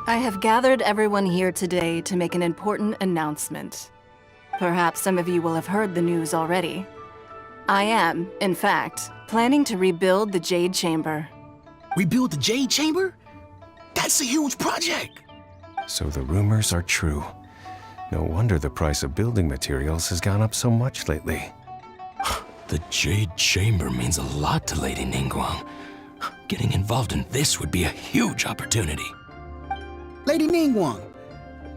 I have gathered everyone here today to make an important announcement. Perhaps some of you will have heard the news already. I am, in fact, planning to rebuild the Jade Chamber. Rebuild the Jade Chamber? That's a huge project! So the rumors are true. No wonder the price of building materials has gone up so much lately. The Jade Chamber means a lot to Lady Ningguang. Getting involved in this would be a huge opportunity. Lady Ningguang,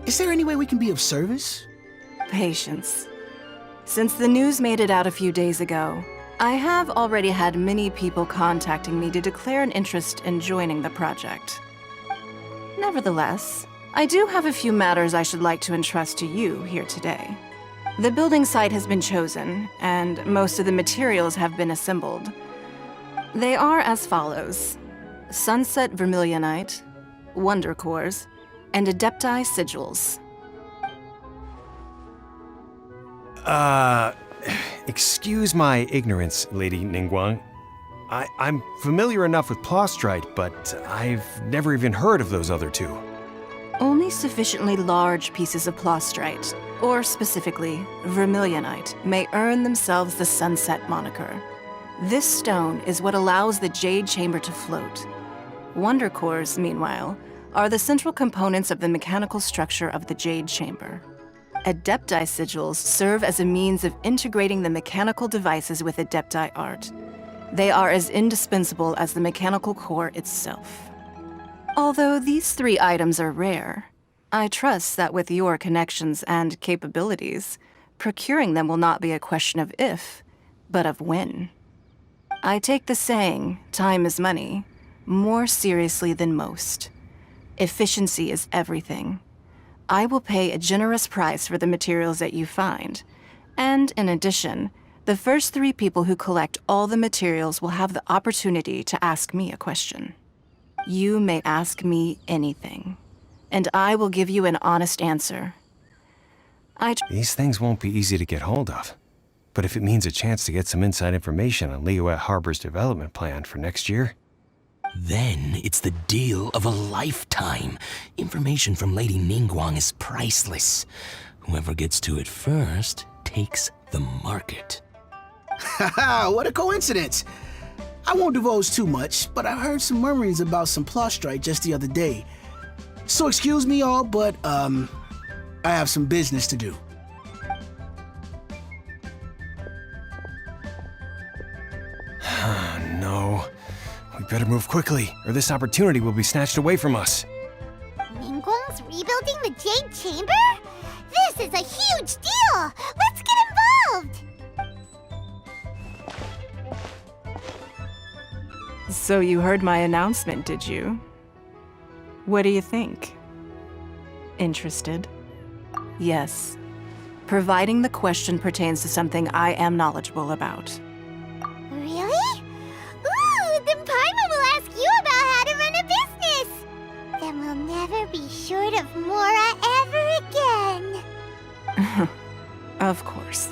is there any way we can be of service? Patience. Since the news made it out a few days ago, I have already had many people contacting me to declare an interest in joining the project. Nevertheless, I do have a few matters I should like to entrust to you here today. The building site has been chosen, and most of the materials have been assembled. They are as follows: Sunset Vermilionite, Wonder Cores, and Adepti Sigils. Excuse my ignorance, Lady Ningguang. I'm familiar enough with Plostrite, but I've never even heard of those other two. Only sufficiently large pieces of Plostrite, or specifically Vermilionite, may earn themselves the Sunset moniker. This stone is what allows the Jade Chamber to float. Wonder Cores, meanwhile, are the central components of the mechanical structure of the Jade Chamber. Adepti Sigils serve as a means of integrating the mechanical devices with Adepti art. They are as indispensable as the mechanical core itself. Although these three items are rare, I trust that with your connections and capabilities, procuring them will not be a question of if, but of when. I take the saying, time is money, more seriously than most. Efficiency is everything. I will pay a generous price for the materials that you find, and in addition, the first 3 people who collect all the materials will have the opportunity to ask me a question. You may ask me anything, and I will give you an honest answer. These things won't be easy to get hold of, but if it means a chance to get some inside information on Liyue Harbor's development plan for next year, then it's the deal of a lifetime. Information from Lady Ningguang is priceless. Whoever gets to it first takes the market. Haha, what a coincidence! I won't divulge too much, but I heard some murmurings about some Plostrite just the other day. So excuse me all, but I have some business to do. no. We better move quickly, or this opportunity will be snatched away from us. Ningguang's rebuilding the Jade Chamber? This is a huge deal! Let's get involved! So you heard my announcement, did you? What do you think? Interested? Yes. Providing the question pertains to something I am knowledgeable about. Really? Ooh, then Paimon will ask you about how to run a business! Then we'll never be short of Mora ever again! Of course.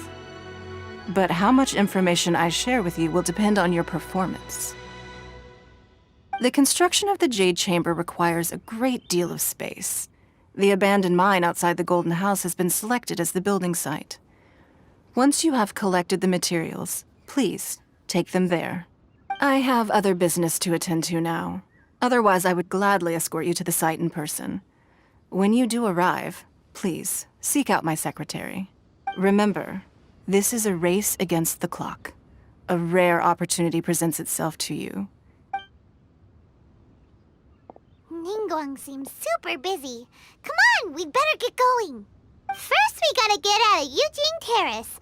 But how much information I share with you will depend on your performance. The construction of the Jade Chamber requires a great deal of space. The abandoned mine outside the Golden House has been selected as the building site. Once you have collected the materials, please take them there. I have other business to attend to now. Otherwise, I would gladly escort you to the site in person. When you do arrive, please seek out my secretary. Remember, this is a race against the clock. A rare opportunity presents itself to you. Ningguang seems super busy. Come on, we'd better get going. First, we gotta get out of Eugene Terrace.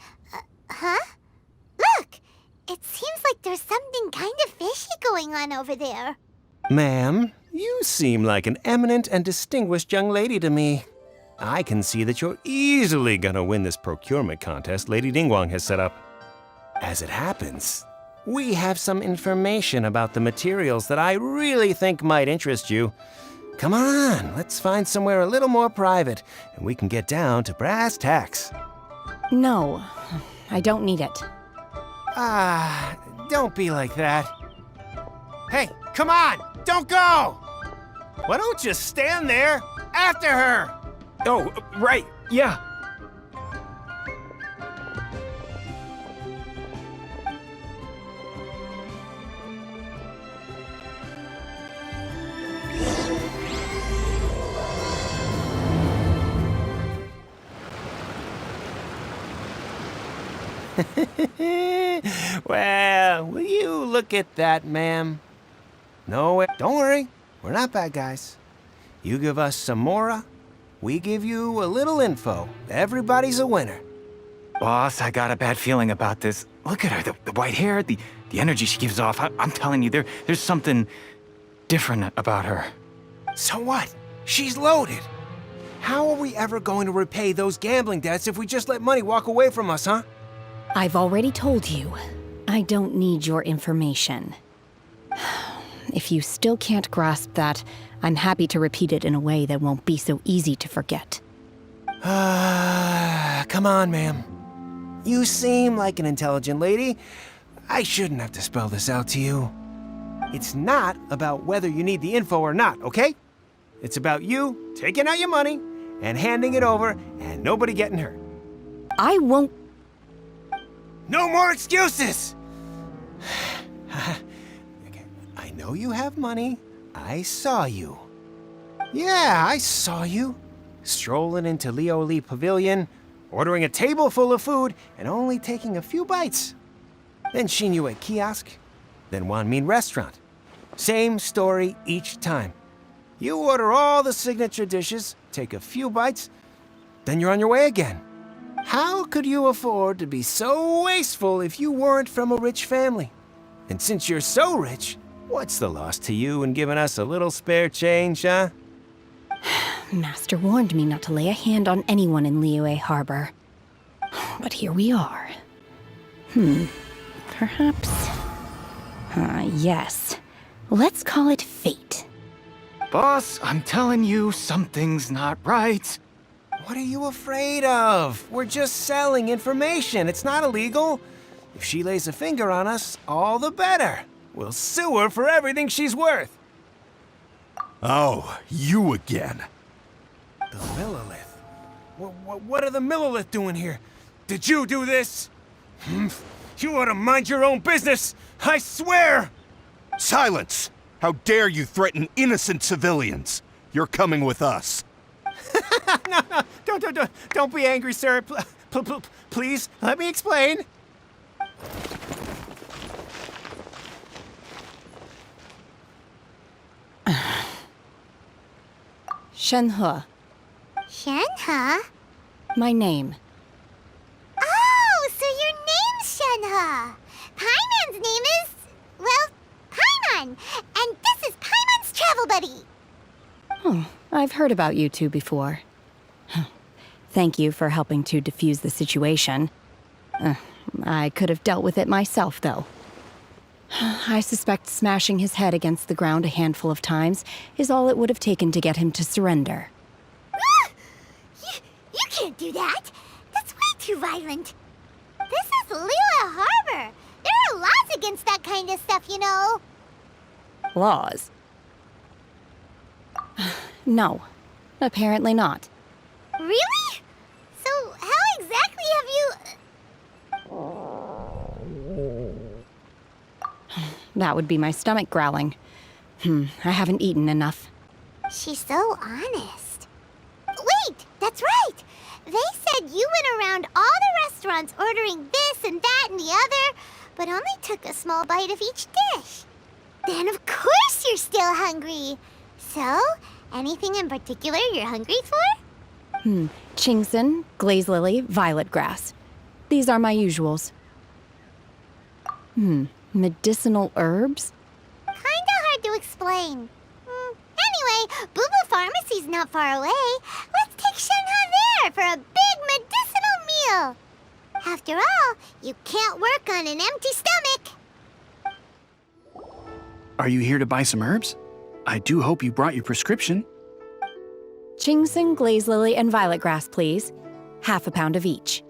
Huh? Look! It seems like there's something kind of fishy going on over there. Ma'am, you seem like an eminent and distinguished young lady to me. I can see that you're easily gonna win this procurement contest Lady Ningguang has set up. As it happens, we have some information about the materials that I really think might interest you. Come on, let's find somewhere a little more private, and we can get down to brass tacks. No, I don't need it. Don't be like that. Hey, come on, don't go! Why don't you stand there after her? Oh, right, yeah. Well, will you look at that, ma'am? No, don't worry. We're not bad guys. You give us some mora, we give you a little info. Everybody's a winner. Boss, I got a bad feeling about this. Look at her, the white hair, the energy she gives off. I'm telling you, there's something different about her. So what? She's loaded. How are we ever going to repay those gambling debts if we just let money walk away from us, huh? I've already told you, I don't need your information. If you still can't grasp that, I'm happy to repeat it in a way that won't be so easy to forget. Come on, ma'am. You seem like an intelligent lady. I shouldn't have to spell this out to you. It's not about whether you need the info or not, okay? It's about you taking out your money and handing it over and nobody getting hurt. I won't. No more excuses! Okay, I know you have money. I saw you. Yeah, I saw you. Strolling into Leo Lee Pavilion, ordering a table full of food, and only taking a few bites. Then Shin Yue Kiosk, then Wanmin Restaurant. Same story each time. You order all the signature dishes, take a few bites, then you're on your way again. How could you afford to be so wasteful if you weren't from a rich family? And since you're so rich, what's the loss to you in giving us a little spare change, huh? Master warned me not to lay a hand on anyone in Liyue Harbor. But here we are. Perhaps... yes. Let's call it fate. Boss, I'm telling you, something's not right. What are you afraid of? We're just selling information. It's not illegal. If she lays a finger on us, all the better. We'll sue her for everything she's worth. Oh, you again. The Millilith? What are the Millilith doing here? Did you do this? You ought to mind your own business, I swear! Silence! How dare you threaten innocent civilians? You're coming with us. No, don't be angry, sir. Please, let me explain. Shenhe, Shenhe? my name. Oh, so your name's Shenhe. Paimon's name is, well, Paimon. And this is Paimon's travel buddy. Oh, I've heard about you two before. Thank you for helping to defuse the situation. I could have dealt with it myself, though. I suspect smashing his head against the ground a handful of times is all it would have taken to get him to surrender. You can't do that. That's way too violent. This is Liyue Harbor. There are laws against that kind of stuff, you know. Laws? No, apparently not. Really? So how exactly have you... That would be my stomach growling. I haven't eaten enough. She's so honest. Wait, that's right. They said you went around all the restaurants ordering this and that and the other, but only took a small bite of each dish. Then of course you're still hungry. So, anything in particular you're hungry for? Chingson, glaze lily, violet grass. These are my usuals. Medicinal herbs? Kinda hard to explain. Anyway, Boo Boo Pharmacy's not far away. Let's take Shenhe there for a big medicinal meal. After all, you can't work on an empty stomach. Are you here to buy some herbs? I do hope you brought your prescription. Chingson, glaze lily, and violet grass, please. Half a pound of each.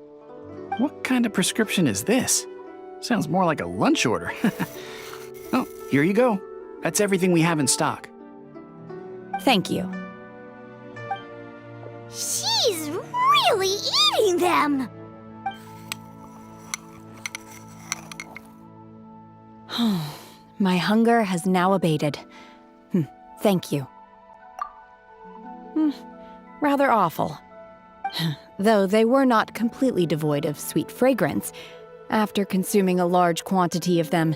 What kind of prescription is this? Sounds more like a lunch order. Oh, here you go. That's everything we have in stock. Thank you. She's really eating them! My hunger has now abated. Thank you. Rather awful. Though they were not completely devoid of sweet fragrance, after consuming a large quantity of them,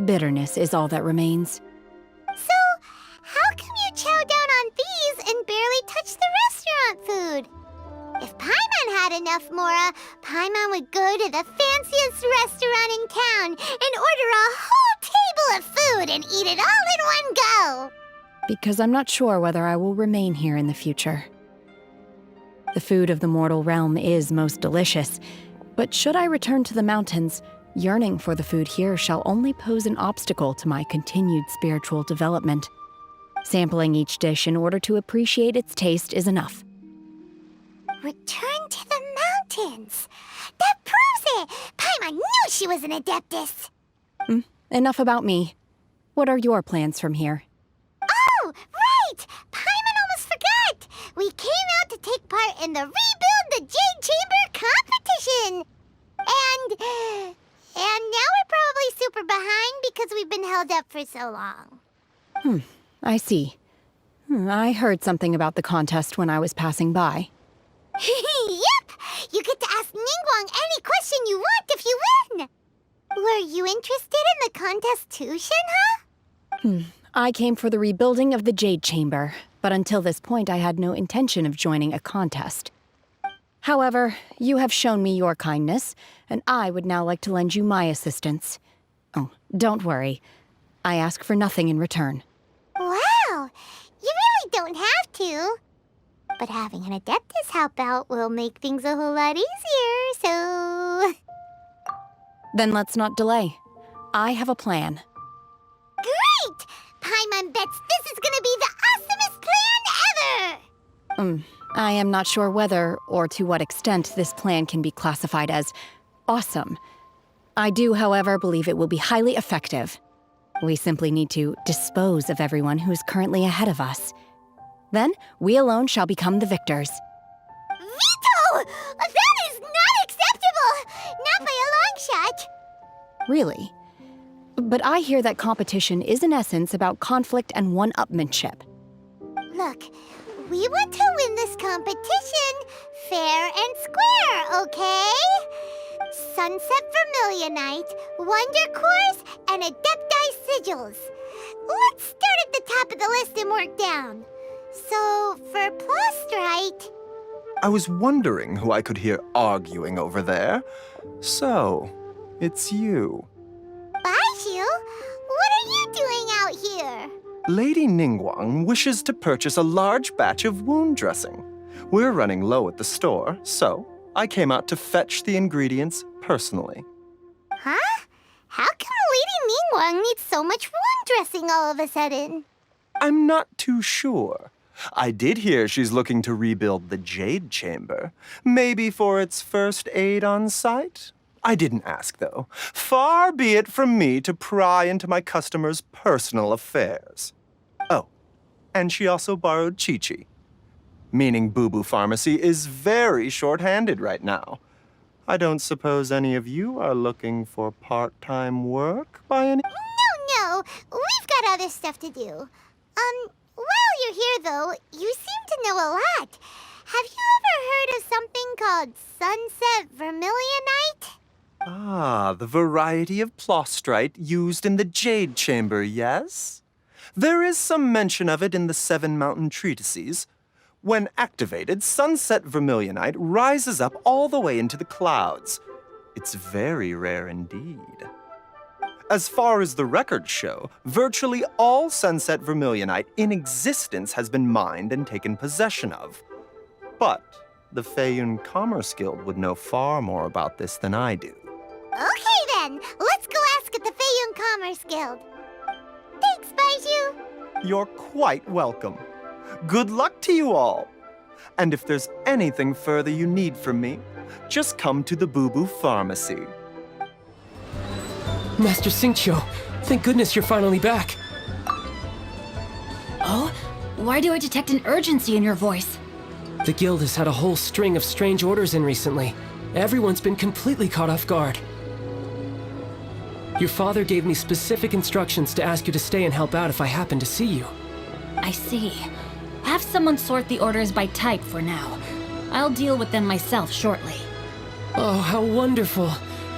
bitterness is all that remains. So, how come you chow down on these and barely touch the restaurant food? If Paimon had enough Mora, Paimon would go to the fanciest restaurant in town and order a whole table of food and eat it all in one go! Because I'm not sure whether I will remain here in the future. The food of the mortal realm is most delicious, but should I return to the mountains, yearning for the food here shall only pose an obstacle to my continued spiritual development. Sampling each dish in order to appreciate its taste is enough. Return to the mountains! That proves it! Paimon knew she was an Adeptus! Enough about me. What are your plans from here? Oh, right! Paimon almost forgot! We came out to take part in the Rebuild the Jade Chamber competition! And now we're probably super behind because we've been held up for so long. I see. I heard something about the contest when I was passing by. Yep! You get to ask Ningguang any question you want if you win! Were you interested in the contest too, Shenhe? I came for the rebuilding of the Jade Chamber, but until this point I had no intention of joining a contest. However, you have shown me your kindness, and I would now like to lend you my assistance. Oh, don't worry. I ask for nothing in return. Wow! You really don't have to. But having an Adeptus help out will make things a whole lot easier, so... Then let's not delay. I have a plan. Great! Paimon bets this is gonna be the awesomest plan ever! I am not sure whether or to what extent this plan can be classified as awesome. I do, however, believe it will be highly effective. We simply need to dispose of everyone who is currently ahead of us. Then, we alone shall become the victors. Veto! That is not acceptable! Not by a long shot! Really? But I hear that competition is in essence about conflict and one-upmanship. Look, we want to win this competition fair and square, okay? Sunset Vermilionite, Wonder Cores, and Adepti Sigils. Let's start at the top of the list and work down. So, for Plostrite... I was wondering who I could hear arguing over there. So, it's you. Baizhu? What are you doing out here? Lady Ningguang wishes to purchase a large batch of wound dressing. We're running low at the store, so I came out to fetch the ingredients personally. Huh? How come Lady Ningguang needs so much wound dressing all of a sudden? I'm not too sure. I did hear she's looking to rebuild the Jade Chamber. Maybe for its first aid on site? I didn't ask, though. Far be it from me to pry into my customers' personal affairs. Oh, and she also borrowed Chi-Chi. Meaning Boo Boo Pharmacy is very short-handed right now. I don't suppose any of you are looking for part-time work by any... No, we've got other stuff to do. While you're here, though, you seem to know a lot. Have you ever heard of something called Sunset Vermilionite? Ah, the variety of plostrite used in the Jade Chamber, yes? There is some mention of it in the Seven Mountain Treatises. When activated, Sunset Vermilionite rises up all the way into the clouds. It's very rare indeed. As far as the records show, virtually all Sunset Vermilionite in existence has been mined and taken possession of. But the Feiyun Commerce Guild would know far more about this than I do. Okay then, let's go ask at the Feiyun Commerce Guild. Thanks, Baizhu. You're quite welcome. Good luck to you all. And if there's anything further you need from me, just come to the Boo Boo Pharmacy. Master Xingqiu, thank goodness you're finally back. Oh? Why do I detect an urgency in your voice? The guild has had a whole string of strange orders in recently. Everyone's been completely caught off guard. Your father gave me specific instructions to ask you to stay and help out if I happen to see you. I see. Have someone sort the orders by type for now. I'll deal with them myself shortly. Oh, how wonderful.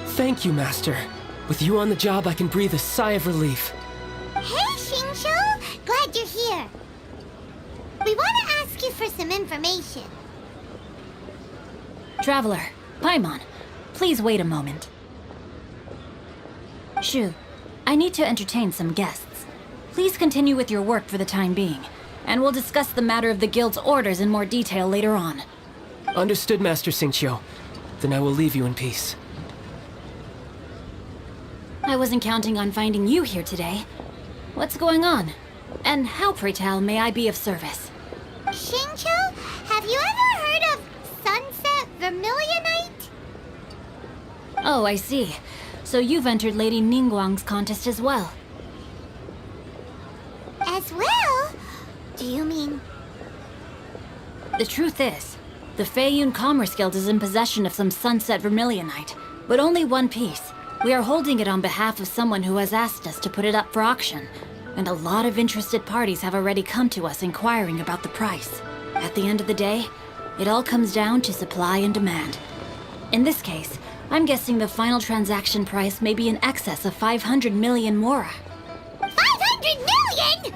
Thank you, Master. With you on the job, I can breathe a sigh of relief. Hey, Xingqiu! Glad you're here. We want to ask you for some information. Traveler, Paimon, please wait a moment. Shu, I need to entertain some guests. Please continue with your work for the time being, and we'll discuss the matter of the guild's orders in more detail later on. Understood, Master Xingqiu. Then I will leave you in peace. I wasn't counting on finding you here today. What's going on? And how, pray tell, may I be of service? Xingqiu, have you ever heard of Sunset Vermilionite? Oh, I see. So you've entered Lady Ningguang's contest as well. As well? Do you mean... The truth is, the Feiyun Commerce Guild is in possession of some Sunset Vermilionite, but only one piece. We are holding it on behalf of someone who has asked us to put it up for auction, and a lot of interested parties have already come to us inquiring about the price. At the end of the day, it all comes down to supply and demand. In this case, I'm guessing the final transaction price may be in excess of 500 million mora. 500 million?!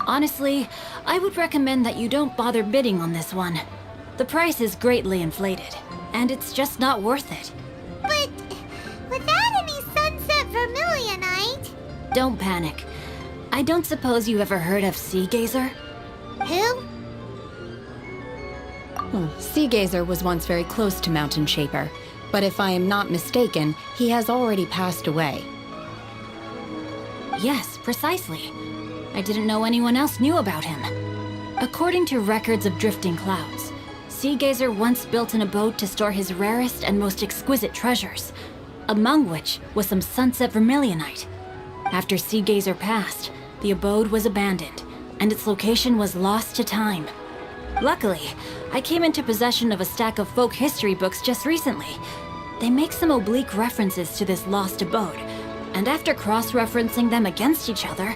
Honestly, I would recommend that you don't bother bidding on this one. The price is greatly inflated, and it's just not worth it. But without any Sunset Vermilionite... Don't panic. I don't suppose you ever heard of Sea Gazer? Who? Sea Gazer was once very close to Mountain Shaper, but if I am not mistaken, he has already passed away. Yes, precisely. I didn't know anyone else knew about him. According to records of drifting clouds, Sea Gazer once built an abode to store his rarest and most exquisite treasures, among which was some Sunset Vermilionite. After Sea Gazer passed, the abode was abandoned, and its location was lost to time. Luckily, I came into possession of a stack of folk history books just recently. They make some oblique references to this lost abode, and after cross-referencing them against each other,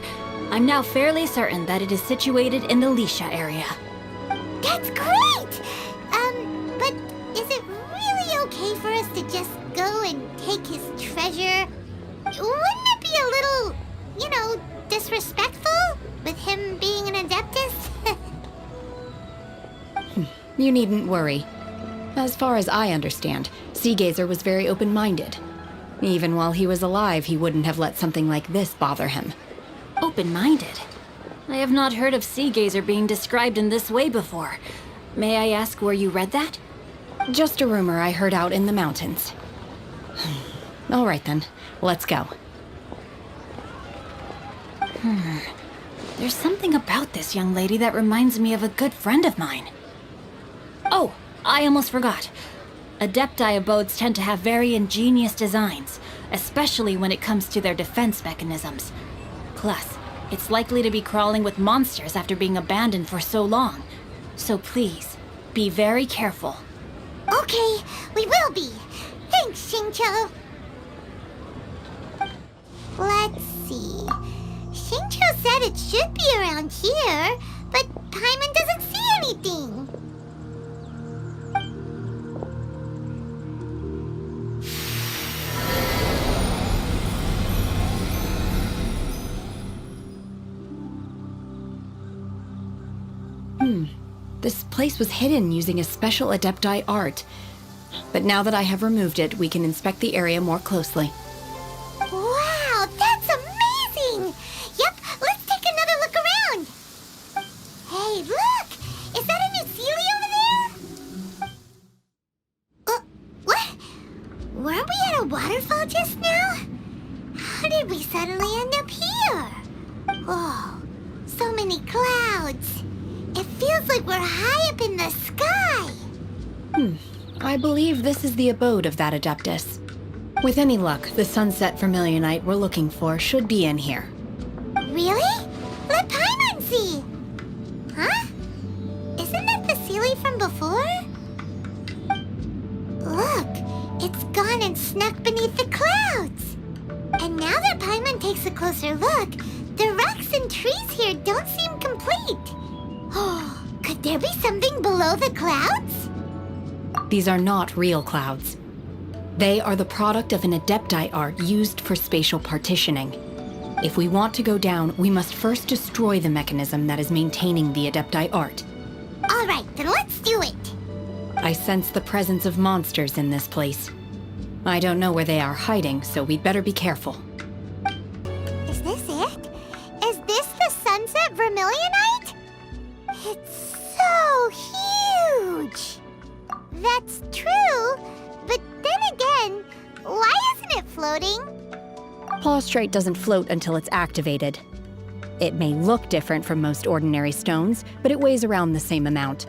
I'm now fairly certain that it is situated in the Lisha area. That's great! But is it really okay for us to just go and take his treasure? Wouldn't it be a little, disrespectful? With him being an Adeptus? You needn't worry. As far as I understand, Sea Gazer was very open-minded. Even while he was alive, he wouldn't have let something like this bother him. Open-minded? I have not heard of Sea Gazer being described in this way before. May I ask where you read that? Just a rumor I heard out in the mountains. All right then, let's go. There's something about this young lady that reminds me of a good friend of mine. Oh, I almost forgot. Adepti abodes tend to have very ingenious designs, especially when it comes to their defense mechanisms. Plus, it's likely to be crawling with monsters after being abandoned for so long. So please, be very careful. Okay, we will be. Thanks, Xingqiu. Let's see. Xingqiu said it should be around here, but Paimon doesn't see anything. This place was hidden using a special Adepti art. But now that I have removed it, we can inspect the area more closely. Wow, that's amazing! Yep, let's take another look around. Hey, look! Is that a new Sealy over there? What? Weren't we at a waterfall just now? How did we suddenly end up here? Oh, so many clouds. It feels like we're high up in the sky. I believe this is the abode of that Adeptus. With any luck, the Sunset Vermilionite we're looking for should be in here. Really? Let Paimon see. trees here don't seem complete. Oh, could there be something below the clouds? These are not real clouds. They are the product of an Adepti art used for spatial partitioning. If we want to go down, we must first destroy the mechanism that is maintaining the Adepti art. All right, then let's do it. I sense the presence of monsters in this place. I don't know where they are hiding, so we'd better be careful. Is this it? Is this the Sunset Vermilionite? It's so huge! That's true, but then again, why isn't it floating? Plaustrite doesn't float until it's activated. It may look different from most ordinary stones, but it weighs around the same amount.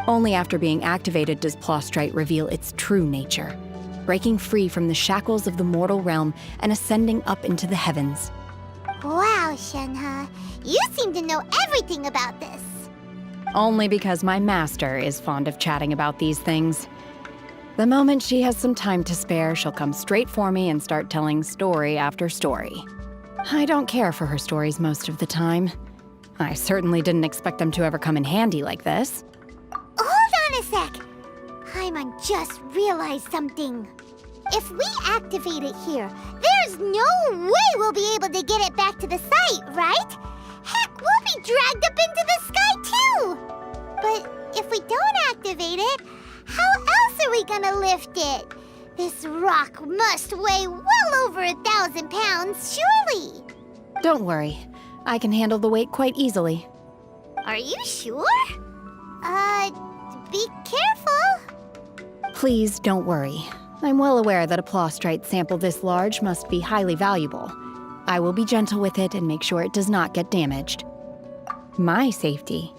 Only after being activated does Plaustrite reveal its true nature, breaking free from the shackles of the mortal realm and ascending up into the heavens. Wow, Shenhe, you seem to know everything about this. Only because my master is fond of chatting about these things. The moment she has some time to spare, she'll come straight for me and start telling story after story. I don't care for her stories most of the time. I certainly didn't expect them to ever come in handy like this. Hold on a sec. Paimon just realized something. If we activate it here, there's no way we'll be able to get it back to the site, right? Heck, we'll be dragged up into the sky too! But if we don't activate it, how else are we gonna lift it? This rock must weigh well over 1,000 pounds, surely! Don't worry. I can handle the weight quite easily. Are you sure? Be careful. Please don't worry. I'm well aware that a Plaustrite sample this large must be highly valuable. I will be gentle with it and make sure it does not get damaged. My safety.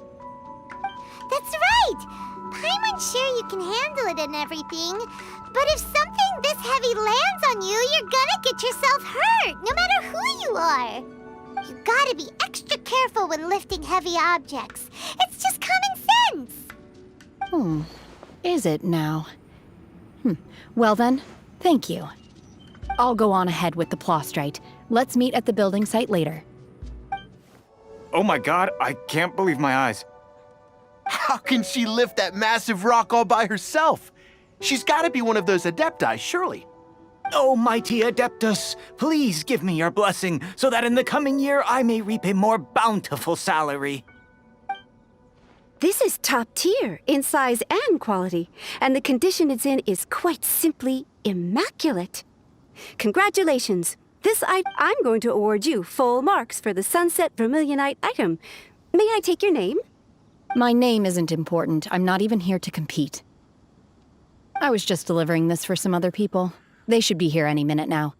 That's right! Paimon's sure you can handle it and everything, but if something this heavy lands on you, you're gonna get yourself hurt, no matter who you are. You gotta be extra careful when lifting heavy objects. It's just common sense. Is it now? Well then, thank you. I'll go on ahead with the Plaustrite. Let's meet at the building site later. Oh my god, I can't believe my eyes. How can she lift that massive rock all by herself? She's gotta be one of those Adepti, surely. Oh, mighty Adeptus, please give me your blessing so that in the coming year I may reap a more bountiful salary. This is top tier in size and quality, and the condition it's in is quite simply immaculate. Congratulations. I'm going to award you full marks for the Sunset Vermilionite item. May I take your name? My name isn't important. I'm not even here to compete. I was just delivering this for some other people. They should be here any minute now.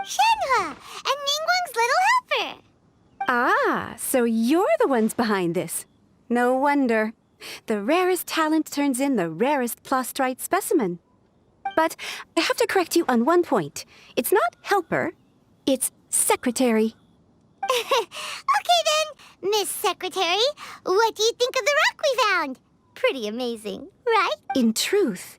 Shenhe and Ningguang's little helper. Ah, so you're the ones behind this. No wonder. The rarest talent turns in the rarest Plaustrite specimen. But I have to correct you on one point. It's not helper, it's secretary. Okay then, Miss Secretary, what do you think of the rock we found? Pretty amazing, right? In truth,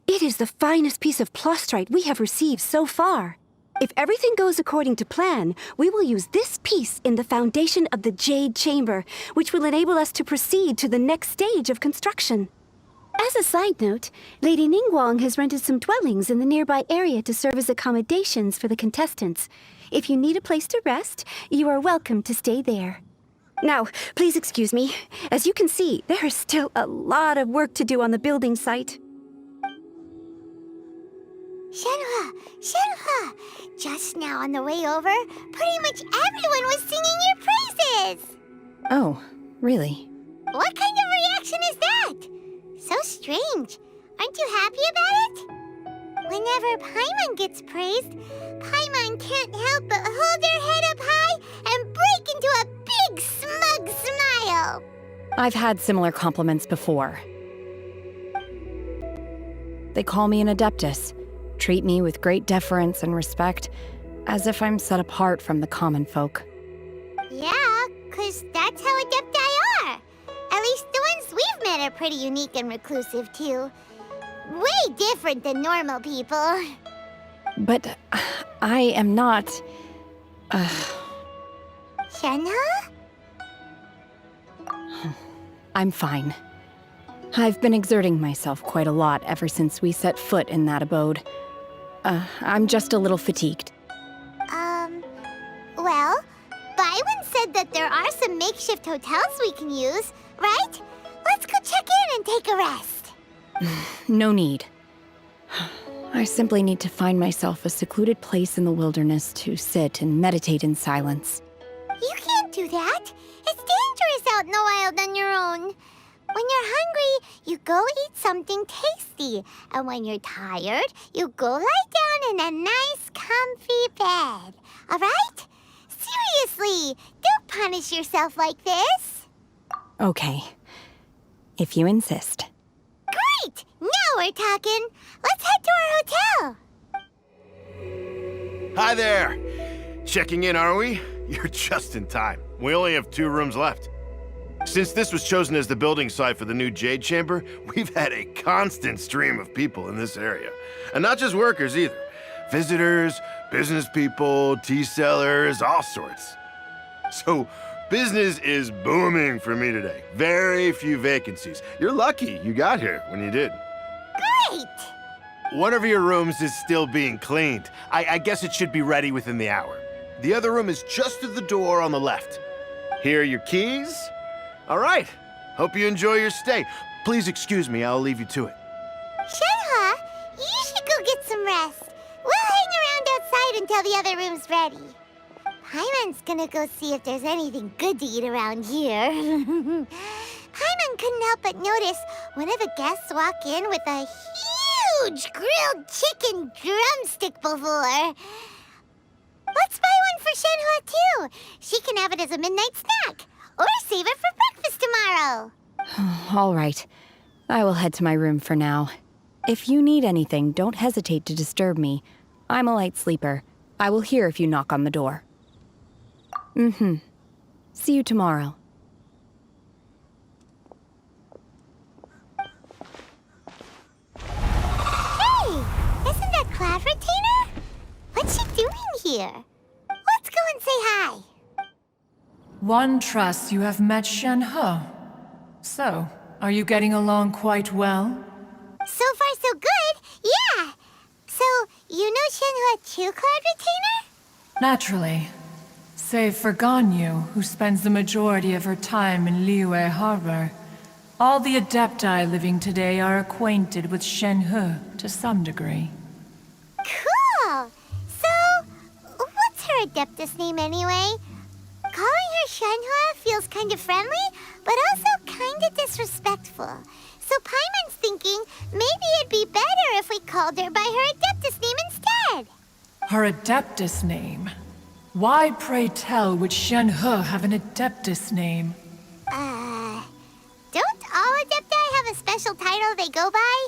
it is the finest piece of Plaustrite we have received so far. If everything goes according to plan, we will use this piece in the foundation of the Jade Chamber, which will enable us to proceed to the next stage of construction. As a side note, Lady Ningguang has rented some dwellings in the nearby area to serve as accommodations for the contestants. If you need a place to rest, you are welcome to stay there. Now, please excuse me. As you can see, there is still a lot of work to do on the building site. Shenhe, just now on the way over, pretty much everyone was singing your praises. Oh, really? What kind of reaction is that? So strange. Aren't you happy about it? Whenever Paimon gets praised, Paimon can't help but hold her head up high and break into a big smug smile. I've had similar compliments before. They call me an Adeptus, treat me with great deference and respect, as if I'm set apart from the common folk. Yeah, 'cause that's how Adepti are. At least the ones we've met are pretty unique and reclusive, too. Way different than normal people. But I am not... Shenhe? I'm fine. I've been exerting myself quite a lot ever since we set foot in that abode. I'm just a little fatigued. Well, Byron said that there are some makeshift hotels we can use, right? Let's go check in and take a rest. No need. I simply need to find myself a secluded place in the wilderness to sit and meditate in silence. You can't do that. It's dangerous out in the wild on your own. When you're hungry, you go eat something tasty. And when you're tired, you go lie down in a nice, comfy bed. All right? Seriously, don't punish yourself like this. Okay. If you insist. Great! Now we're talking. Let's head to our hotel. Hi there! Checking in, are we? You're just in time. We only have 2 rooms left. Since this was chosen as the building site for the new Jade Chamber, we've had a constant stream of people in this area. And not just workers either. Visitors, business people, tea sellers, all sorts. So, business is booming for me today. Very few vacancies. You're lucky you got here when you did. Great! One of your rooms is still being cleaned. I guess it should be ready within the hour. The other room is just through the door on the left. Here are your keys. All right. Hope you enjoy your stay. Please excuse me, I'll leave you to it. Shenhe, you should go get some rest. We'll hang around outside until the other room's ready. Paimon's gonna go see if there's anything good to eat around here. Paimon couldn't help but notice one of the guests walk in with a huge grilled chicken drumstick before. Let's buy one for Shenhe too. She can have it as a midnight snack. Or save it for breakfast tomorrow. All right. I will head to my room for now. If you need anything, don't hesitate to disturb me. I'm a light sleeper. I will hear if you knock on the door. See you tomorrow. Hey! Isn't that Cloud Retainer? What's she doing here? Let's go and say hi. One trusts you have met Shenhe. So, are you getting along quite well? So far, so good. Yeah. So, you know Shenhe too, Cloud Retainer? Naturally. Save for Ganyu, who spends the majority of her time in Liyue Harbor. All the Adepti living today are acquainted with Shenhe to some degree. Cool. So, what's her Adeptus name anyway? Calling her Shenhe feels kind of friendly, but also kind of disrespectful. So Paimon's thinking maybe it'd be better if we called her by her Adeptus name instead. Her Adeptus name? Why, pray tell, would Shenhe have an Adeptus name? Don't all Adepti have a special title they go by?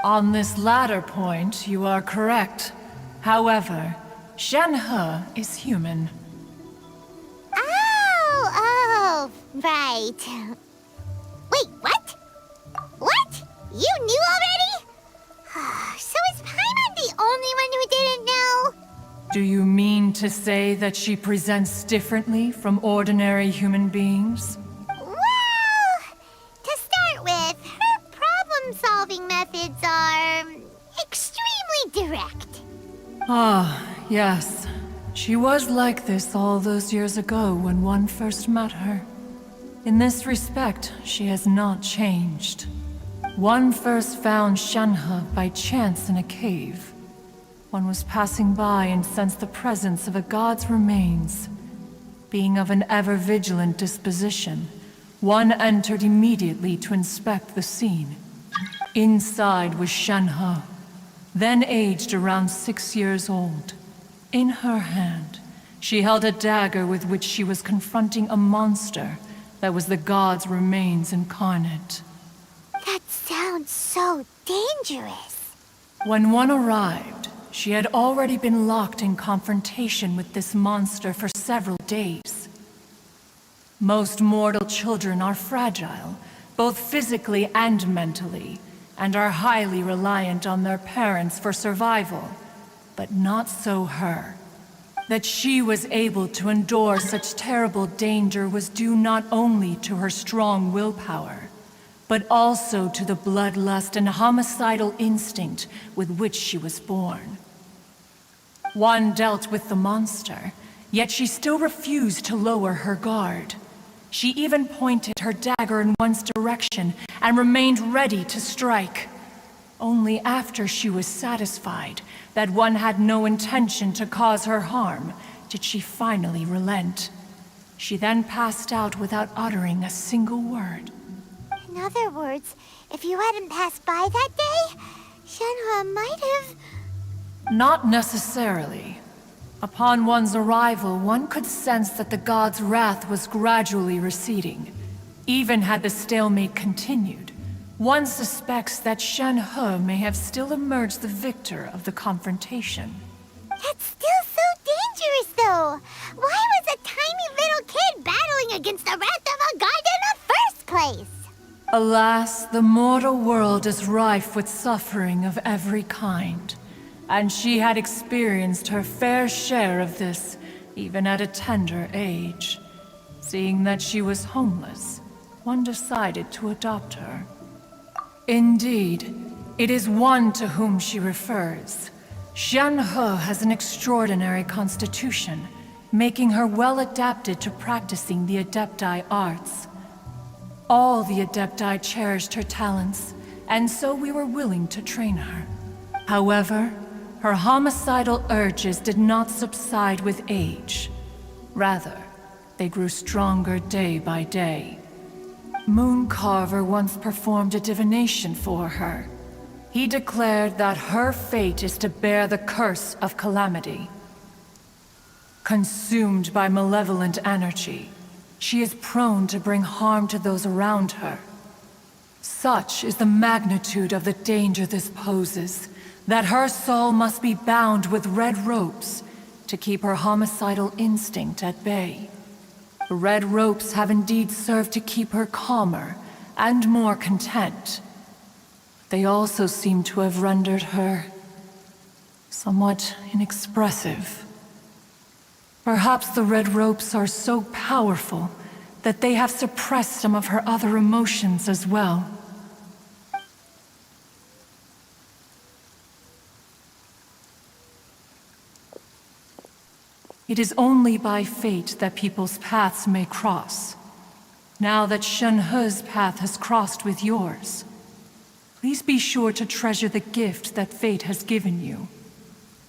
On this latter point, you are correct. However, Shenhe is human. Oh, right. Wait, what? What? You knew already? So is Paimon the only one who didn't know? Do you mean to say that she presents differently from ordinary human beings? Well, to start with, her problem-solving methods are extremely direct. Ah, yes. She was like this all those years ago when one first met her. In this respect, she has not changed. One first found Shenhe by chance in a cave. One was passing by and sensed the presence of a god's remains. Being of an ever-vigilant disposition, one entered immediately to inspect the scene. Inside was Shenhe, then aged around 6 years old. In her hand, she held a dagger with which she was confronting a monster that was the god's remains incarnate. That sounds so dangerous. When one arrived, she had already been locked in confrontation with this monster for several days. Most mortal children are fragile, both physically and mentally, and are highly reliant on their parents for survival. But not so her. That she was able to endure such terrible danger was due not only to her strong willpower, but also to the bloodlust and homicidal instinct with which she was born. One dealt with the monster, yet she still refused to lower her guard. She even pointed her dagger in one's direction and remained ready to strike. Only after she was satisfied that one had no intention to cause her harm did she finally relent. She then passed out without uttering a single word. In other words, if you hadn't passed by that day, Shenhe might have... Not necessarily. Upon one's arrival, one could sense that the god's wrath was gradually receding. Even had the stalemate continued, one suspects that Shenhe may have still emerged the victor of the confrontation. That's still so dangerous, though! Why was a tiny little kid battling against the wrath of a god in the first place? Alas, the mortal world is rife with suffering of every kind. And she had experienced her fair share of this, even at a tender age. Seeing that she was homeless, one decided to adopt her. Indeed, it is one to whom she refers. Shenhe has an extraordinary constitution, making her well adapted to practicing the Adepti arts. All the Adepti cherished her talents, and so we were willing to train her. However, her homicidal urges did not subside with age. Rather, they grew stronger day by day. Mooncarver once performed a divination for her. He declared that her fate is to bear the curse of calamity. Consumed by malevolent energy, she is prone to bring harm to those around her. Such is the magnitude of the danger this poses, that her soul must be bound with red ropes to keep her homicidal instinct at bay. The red ropes have indeed served to keep her calmer and more content. They also seem to have rendered her somewhat inexpressive. Perhaps the red ropes are so powerful that they have suppressed some of her other emotions as well. It is only by fate that people's paths may cross. Now that Shenhe's path has crossed with yours, please be sure to treasure the gift that fate has given you,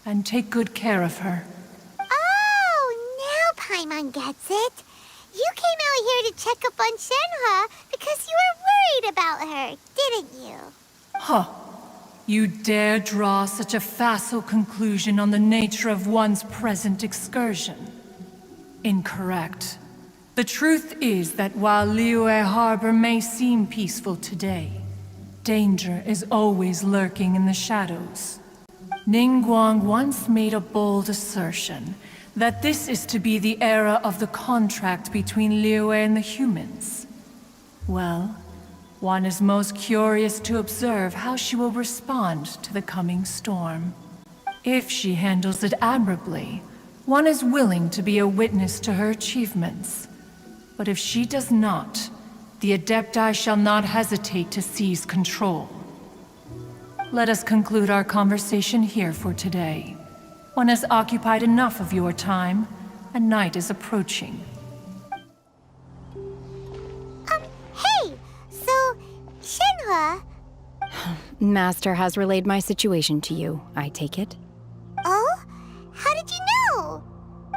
and take good care of her. Oh, now Paimon gets it. You came out here to check up on Shenhe because you were worried about her, didn't you? Huh. You dare draw such a facile conclusion on the nature of one's present excursion? Incorrect. The truth is that while Liyue Harbor may seem peaceful today, danger is always lurking in the shadows. Ningguang once made a bold assertion that this is to be the era of the contract between Liyue and the humans. Well, one is most curious to observe how she will respond to the coming storm. If she handles it admirably, one is willing to be a witness to her achievements. But if she does not, the Adepti shall not hesitate to seize control. Let us conclude our conversation here for today. One has occupied enough of your time, and night is approaching. Hey! So, Shenhe... Master has relayed my situation to you, I take it. Oh? How did you know?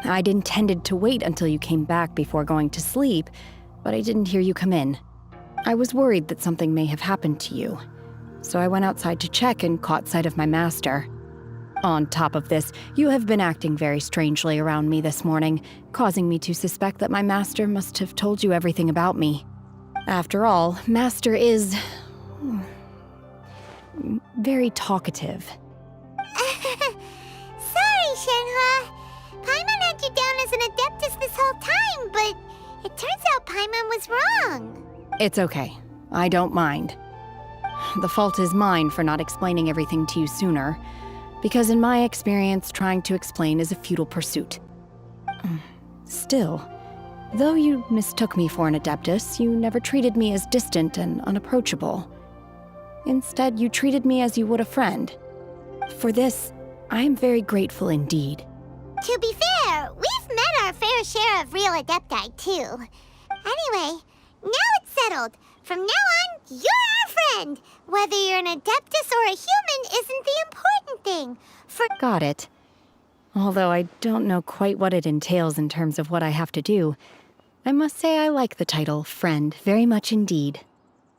I'd intended to wait until you came back before going to sleep, but I didn't hear you come in. I was worried that something may have happened to you, so I went outside to check and caught sight of my master. On top of this, you have been acting very strangely around me this morning, causing me to suspect that my master must have told you everything about me. After all, Master is... very talkative. Sorry, Shenhe. Paimon had you down as an Adeptus this whole time, but it turns out Paimon was wrong. It's okay. I don't mind. The fault is mine for not explaining everything to you sooner, because in my experience, trying to explain is a futile pursuit. Still, though you mistook me for an Adeptus, you never treated me as distant and unapproachable. Instead, you treated me as you would a friend. For this, I am very grateful indeed. To be fair, we've met our fair share of real Adepti, too. Anyway, now it's settled. From now on, you're our friend. Whether you're an Adeptus or a human isn't the important thing. Got it. Although I don't know quite what it entails in terms of what I have to do, I must say I like the title Friend very much indeed.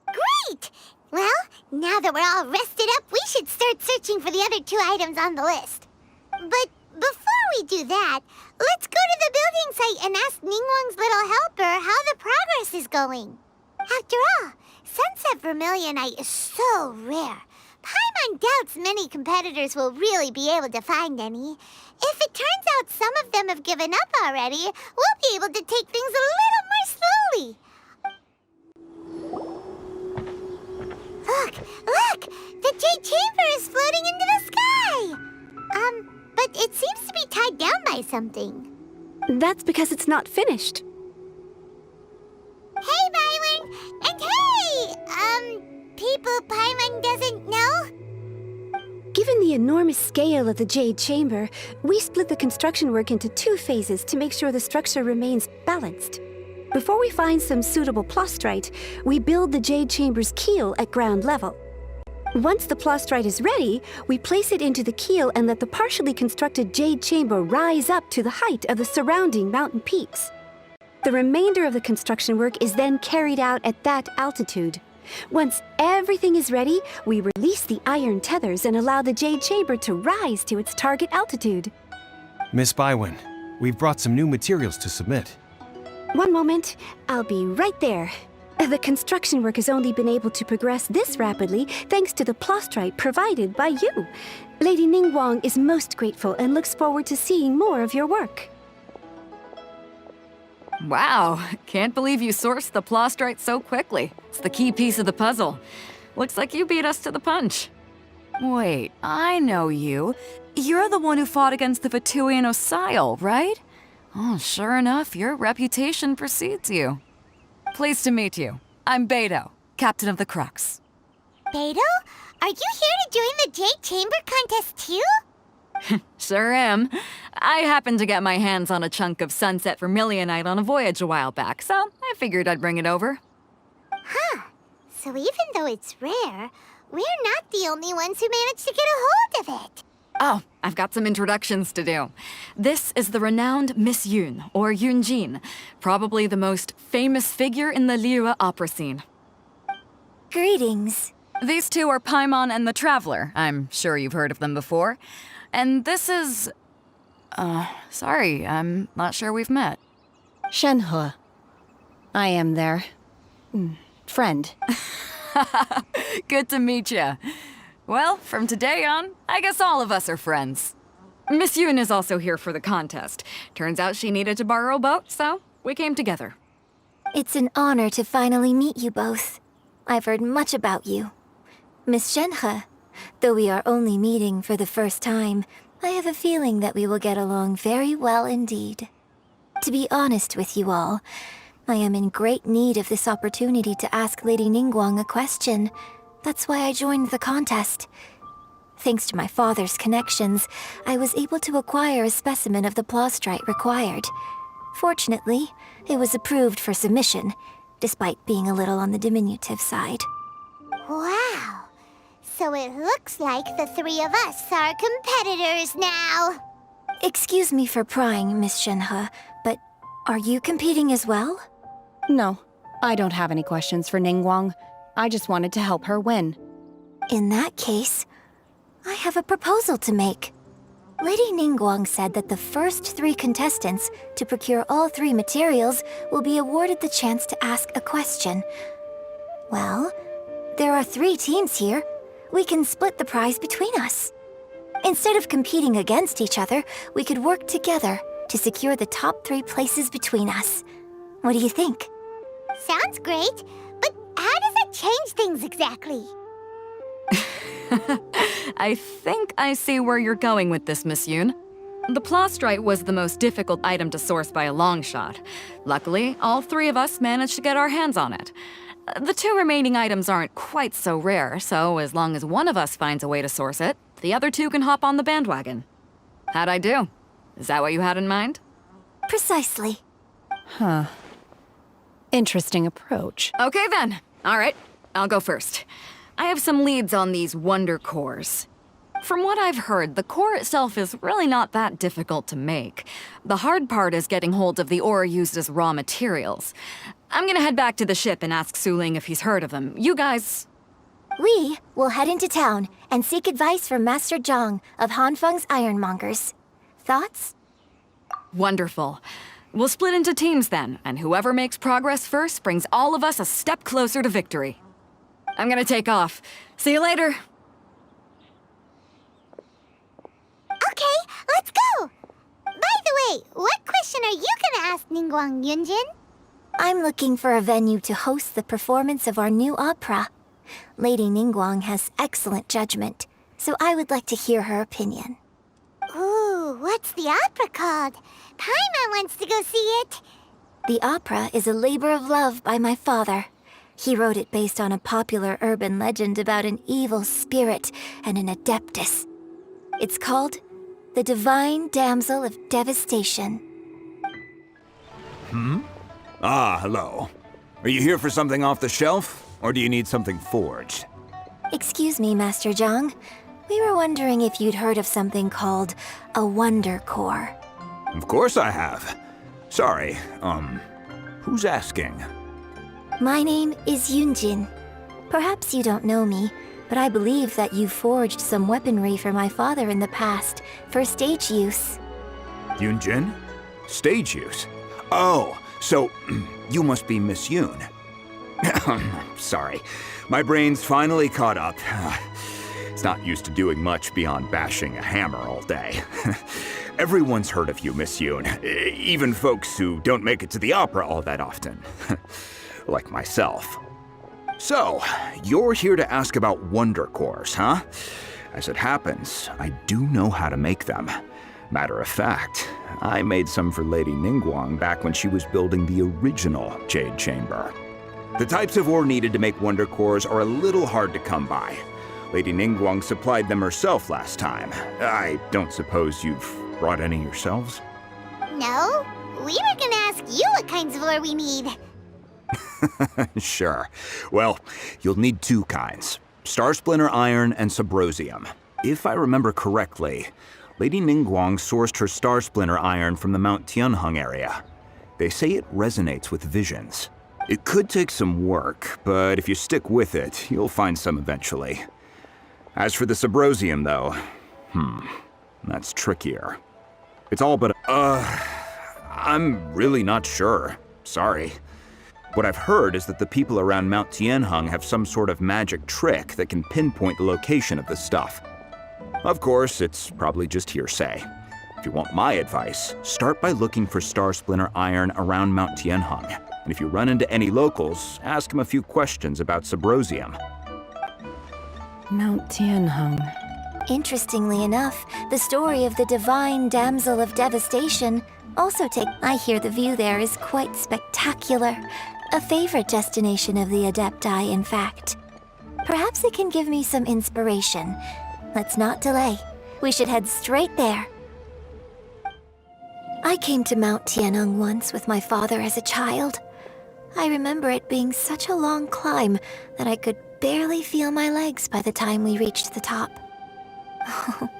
Great! Well, now that we're all rested up, we should start searching for the other 2 items on the list. But before we do that, let's go to the building site and ask Ningguang's little helper how the progress is going. After all, Sunset Vermilionite is so rare. Paimon doubts many competitors will really be able to find any. If it turns out some of them have given up already, we'll be able to take things a little more slowly. Look! The Jade Chamber is floating into the sky! But it seems to be tied down by something. That's because it's not finished. Hey, Byron! And hey! People Paimon doesn't know? Given the enormous scale of the Jade Chamber, we split the construction work into 2 phases to make sure the structure remains balanced. Before we find some suitable plastrite, we build the Jade Chamber's keel at ground level. Once the plastrite is ready, we place it into the keel and let the partially constructed Jade Chamber rise up to the height of the surrounding mountain peaks. The remainder of the construction work is then carried out at that altitude. Once everything is ready, we release the iron tethers and allow the Jade Chamber to rise to its target altitude. Miss Bywin, we've brought some new materials to submit. One moment, I'll be right there. The construction work has only been able to progress this rapidly thanks to the plastrite provided by you. Lady Ningguang is most grateful and looks forward to seeing more of your work. Wow, can't believe you sourced the plastrite so quickly. It's the key piece of the puzzle. Looks like you beat us to the punch. Wait, I know you. You're the one who fought against the Vatuian Osile, right? Oh, sure enough, your reputation precedes you. Pleased to meet you. I'm Beto, captain of the Crux. Beto? Are you here to join the Jade Chamber contest too? Sure am. I happened to get my hands on a chunk of Sunset Vermilionite on a voyage a while back, so I figured I'd bring it over. Huh. So even though it's rare, we're not the only ones who managed to get a hold of it. Oh, I've got some introductions to do. This is the renowned Miss Yun, or Yunjin, probably the most famous figure in the Liyue opera scene. Greetings. These 2 are Paimon and the Traveler. I'm sure you've heard of them before. And this is... sorry, I'm not sure we've met. Shenhe. I am their... friend. Good to meet you. Well, from today on, I guess all of us are friends. Miss Yun is also here for the contest. Turns out she needed to borrow a boat, so we came together. It's an honor to finally meet you both. I've heard much about you. Miss Shenhe, though we are only meeting for the first time, I have a feeling that we will get along very well indeed. To be honest with you all, I am in great need of this opportunity to ask Lady Ningguang a question. That's why I joined the contest. Thanks to my father's connections, I was able to acquire a specimen of the plastrite required. Fortunately, it was approved for submission, despite being a little on the diminutive side. Wow. So it looks like the 3 of us are competitors now. Excuse me for prying, Miss Shenhe, but are you competing as well? No, I don't have any questions for Ningguang. I just wanted to help her win. In that case, I have a proposal to make. Lady Ningguang said that the first 3 contestants to procure all 3 materials will be awarded the chance to ask a question. Well, there are 3 teams here. We can split the prize between us. Instead of competing against each other, we could work together to secure the top 3 places between us. What do you think? Sounds great, but how does it change things exactly? I think I see where you're going with this, Miss Yun. The plastrite was the most difficult item to source by a long shot. Luckily, all three of us managed to get our hands on it. The two remaining items aren't quite so rare, so as long as one of us finds a way to source it, the other two can hop on the bandwagon. How'd I do? Is that what you had in mind? Precisely. Huh. Interesting approach. Okay then. All right, I'll go first. I have some leads on these wonder cores. From what I've heard, the core itself is really not that difficult to make. The hard part is getting hold of the ore used as raw materials. I'm gonna head back to the ship and ask Su Ling if he's heard of them. You guys... We will head into town and seek advice from Master Zhang of Hanfeng's Ironmongers. Thoughts? Wonderful. We'll split into teams then, and whoever makes progress first brings all of us a step closer to victory. I'm gonna take off. See you later. Okay, let's go! By the way, what question are you gonna ask Ningguang, Yunjin? I'm looking for a venue to host the performance of our new opera. Lady Ningguang has excellent judgment, so I would like to hear her opinion. Ooh, what's the opera called? Paimon wants to go see it. The opera is a labor of love by my father. He wrote it based on a popular urban legend about an evil spirit and an adeptus. It's called The Divine Damsel of Devastation. Ah, hello. Are you here for something off the shelf, or do you need something forged? Excuse me, Master Zhang. We were wondering if you'd heard of something called a Wonder Core. Of course I have. Sorry, who's asking? My name is Yunjin. Perhaps you don't know me, but I believe that you forged some weaponry for my father in the past, for stage use. Yunjin? Stage use? Oh, so you must be Miss Yoon. Sorry, my brain's finally caught up. It's not used to doing much beyond bashing a hammer all day. Everyone's heard of you, Miss Yoon, even folks who don't make it to the opera all that often. Like myself. So, you're here to ask about wonder cores, huh? As it happens, I do know how to make them. Matter of fact, I made some for Lady Ningguang back when she was building the original Jade Chamber. The types of ore needed to make wonder cores are a little hard to come by. Lady Ningguang supplied them herself last time. I don't suppose you've brought any yourselves? No, we were gonna ask you what kinds of ore we need. Sure. Well, you'll need two kinds. Star Splinter Iron and Subrosium. If I remember correctly, Lady Ningguang sourced her Star Splinter Iron from the Mount Tianheng area. They say it resonates with visions. It could take some work, but if you stick with it, you'll find some eventually. As for the Subrosium, though, that's trickier. It's all but I'm really not sure. Sorry. What I've heard is that the people around Mount Tianheng have some sort of magic trick that can pinpoint the location of the stuff. Of course, it's probably just hearsay. If you want my advice, start by looking for Star Splinter Iron around Mount Tianheng. And if you run into any locals, ask them a few questions about Subrosium. Mount Tianheng. Interestingly enough, the story of the Divine Damsel of Devastation also I hear the view there is quite spectacular. A favorite destination of the Adepti, in fact. Perhaps it can give me some inspiration. Let's not delay. We should head straight there. I came to Mount Tianheng once with my father as a child. I remember it being such a long climb that I could barely feel my legs by the time we reached the top. Oh,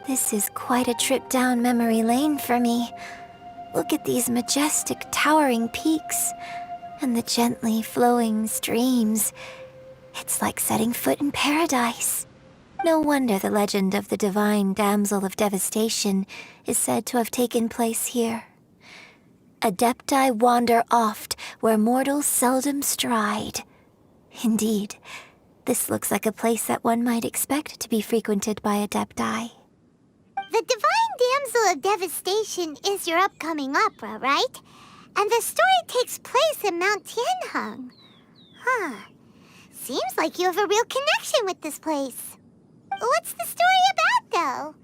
this is quite a trip down memory lane for me. Look at these majestic, towering peaks, and the gently flowing streams. It's like setting foot in paradise. No wonder the legend of the Divine Damsel of Devastation is said to have taken place here. Adepti wander oft where mortals seldom stride. Indeed, this looks like a place that one might expect to be frequented by Adepti. The Divine Damsel of Devastation is your upcoming opera, right? And the story takes place in Mount Tianheng. Huh. Seems like you have a real connection with this place. What's the story about,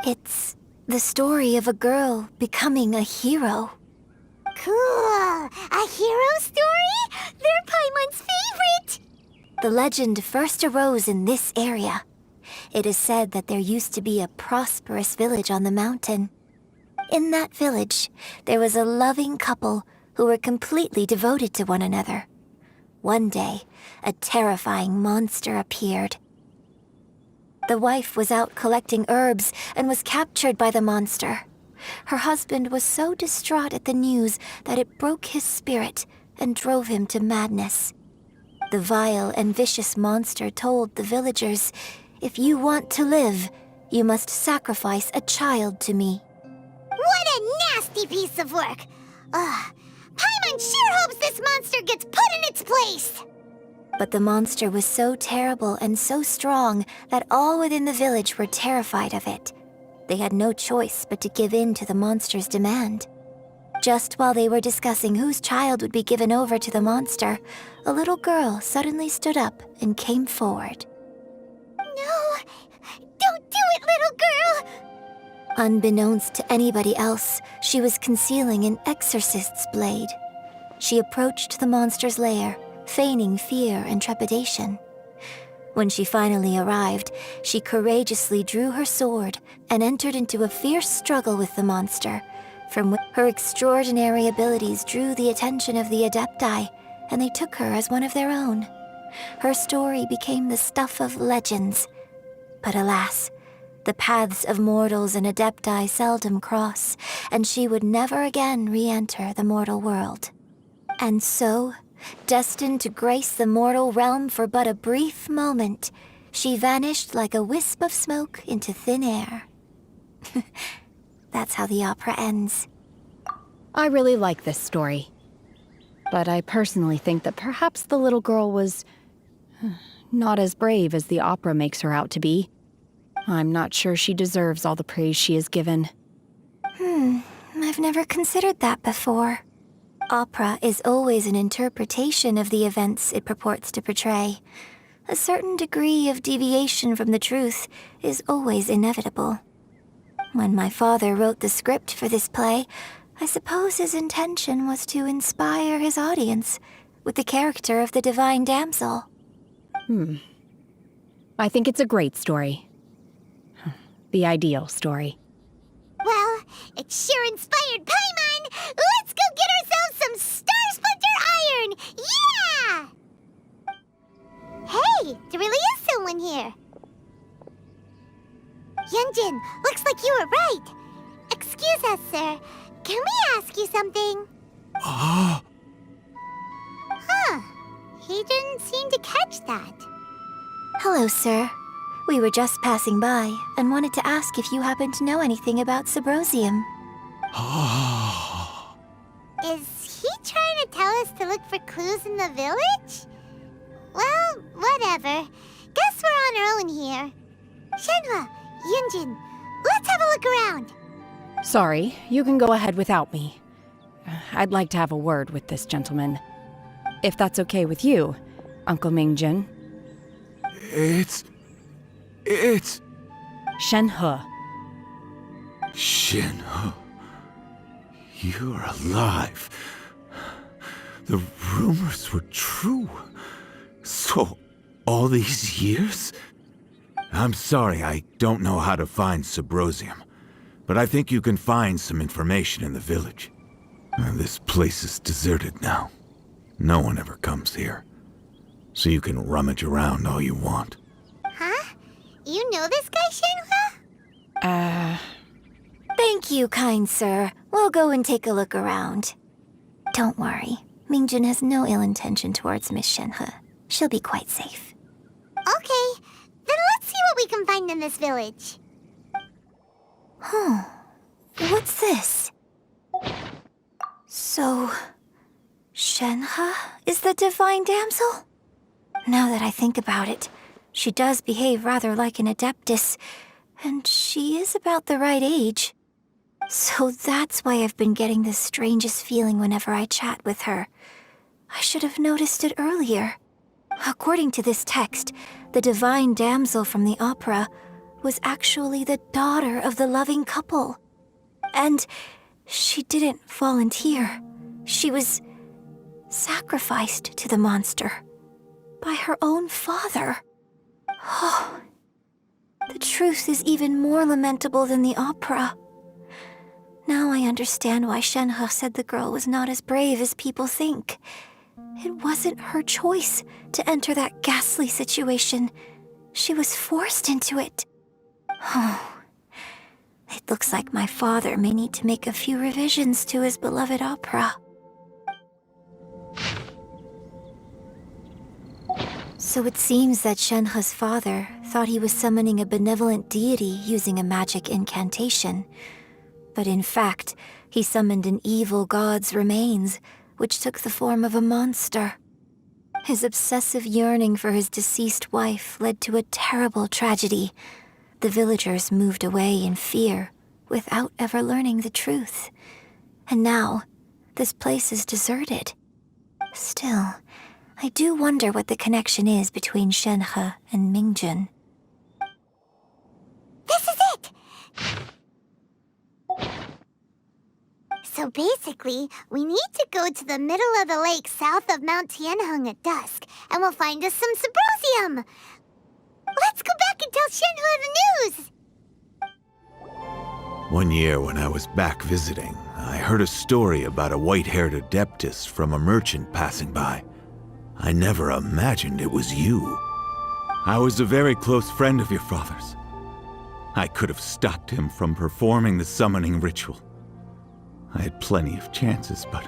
though? It's The story of a girl becoming a hero. Cool! A hero story? They're Paimon's favorite! The legend first arose in this area. It is said that there used to be a prosperous village on the mountain. In that village, there was a loving couple who were completely devoted to one another. One day, a terrifying monster appeared. The wife was out collecting herbs and was captured by the monster. Her husband was so distraught at the news that it broke his spirit and drove him to madness. The vile and vicious monster told the villagers, "If you want to live, you must sacrifice a child to me." What a nasty piece of work! Ugh, Paimon sure hopes this monster gets put in its place! But the monster was so terrible and so strong that all within the village were terrified of it. They had no choice but to give in to the monster's demand. Just while they were discussing whose child would be given over to the monster, a little girl suddenly stood up and came forward. No! Don't do it, little girl! Unbeknownst to anybody else, she was concealing an exorcist's blade. She approached the monster's lair, feigning fear and trepidation. When she finally arrived, she courageously drew her sword and entered into a fierce struggle with the monster, from which her extraordinary abilities drew the attention of the Adepti, and they took her as one of their own. Her story became the stuff of legends. But alas, the paths of mortals and Adepti seldom cross, and she would never again re-enter the mortal world. And so, destined to grace the mortal realm for but a brief moment, she vanished like a wisp of smoke into thin air. That's how the opera ends. I really like this story. But I personally think that perhaps the little girl was not as brave as the opera makes her out to be. I'm not sure she deserves all the praise she is given. I've never considered that before. Opera is always an interpretation of the events it purports to portray. A certain degree of deviation from the truth is always inevitable. When my father wrote the script for this play, I suppose his intention was to inspire his audience with the character of the divine damsel. I think it's a great story. The ideal story. Well, it sure inspired Paimon! Let's go get ourselves some Star Splinter Iron! Yeah! Hey, there really is someone here. Yunjin, looks like you were right. Excuse us, sir. Can we ask you something? Huh. He didn't seem to catch that. Hello, sir. We were just passing by and wanted to ask if you happen to know anything about Subrosium. Is he trying to tell us to look for clues in the village? Well, whatever. Guess we're on our own here. Shenhua, Yunjin, let's have a look around. Sorry, you can go ahead without me. I'd like to have a word with this gentleman. If that's okay with you, Uncle Mingjin. It's... Shenhe. Shenhe. You're alive. The rumors were true. So, all these years? I'm sorry, I don't know how to find Subrosium, but I think you can find some information in the village. This place is deserted now. No one ever comes here. So you can rummage around all you want. Huh? You know this guy, Shenhua? Thank you, kind sir. We'll go and take a look around. Don't worry. Mingjin has no ill intention towards Miss Shenhe. She'll be quite safe. Okay, then let's see what we can find in this village. What's this? So, Shenhe is the divine damsel? Now that I think about it, she does behave rather like an adeptus, and she is about the right age. So that's why I've been getting the strangest feeling whenever I chat with her. I should have noticed it earlier. According to this text, the divine damsel from the opera was actually the daughter of the loving couple. And she didn't volunteer. She was sacrificed to the monster by her own father. Oh, the truth is even more lamentable than the opera. Now I understand why Shenhe said the girl was not as brave as people think. It wasn't her choice to enter that ghastly situation. She was forced into it. Oh, it looks like my father may need to make a few revisions to his beloved opera. So it seems that Shenhe's father thought he was summoning a benevolent deity using a magic incantation. But in fact, he summoned an evil god's remains, which took the form of a monster. His obsessive yearning for his deceased wife led to a terrible tragedy. The villagers moved away in fear, without ever learning the truth. And now, this place is deserted. Still, I do wonder what the connection is between Shenhe and Mingjun. This is it! So basically, we need to go to the middle of the lake south of Mount Tianheng at dusk, and we'll find us some Symbrozium! Let's go back and tell Shenhe the news! One year when I was back visiting, I heard a story about a white-haired adeptus from a merchant passing by. I never imagined it was you. I was a very close friend of your father's. I could have stopped him from performing the summoning ritual. I had plenty of chances, but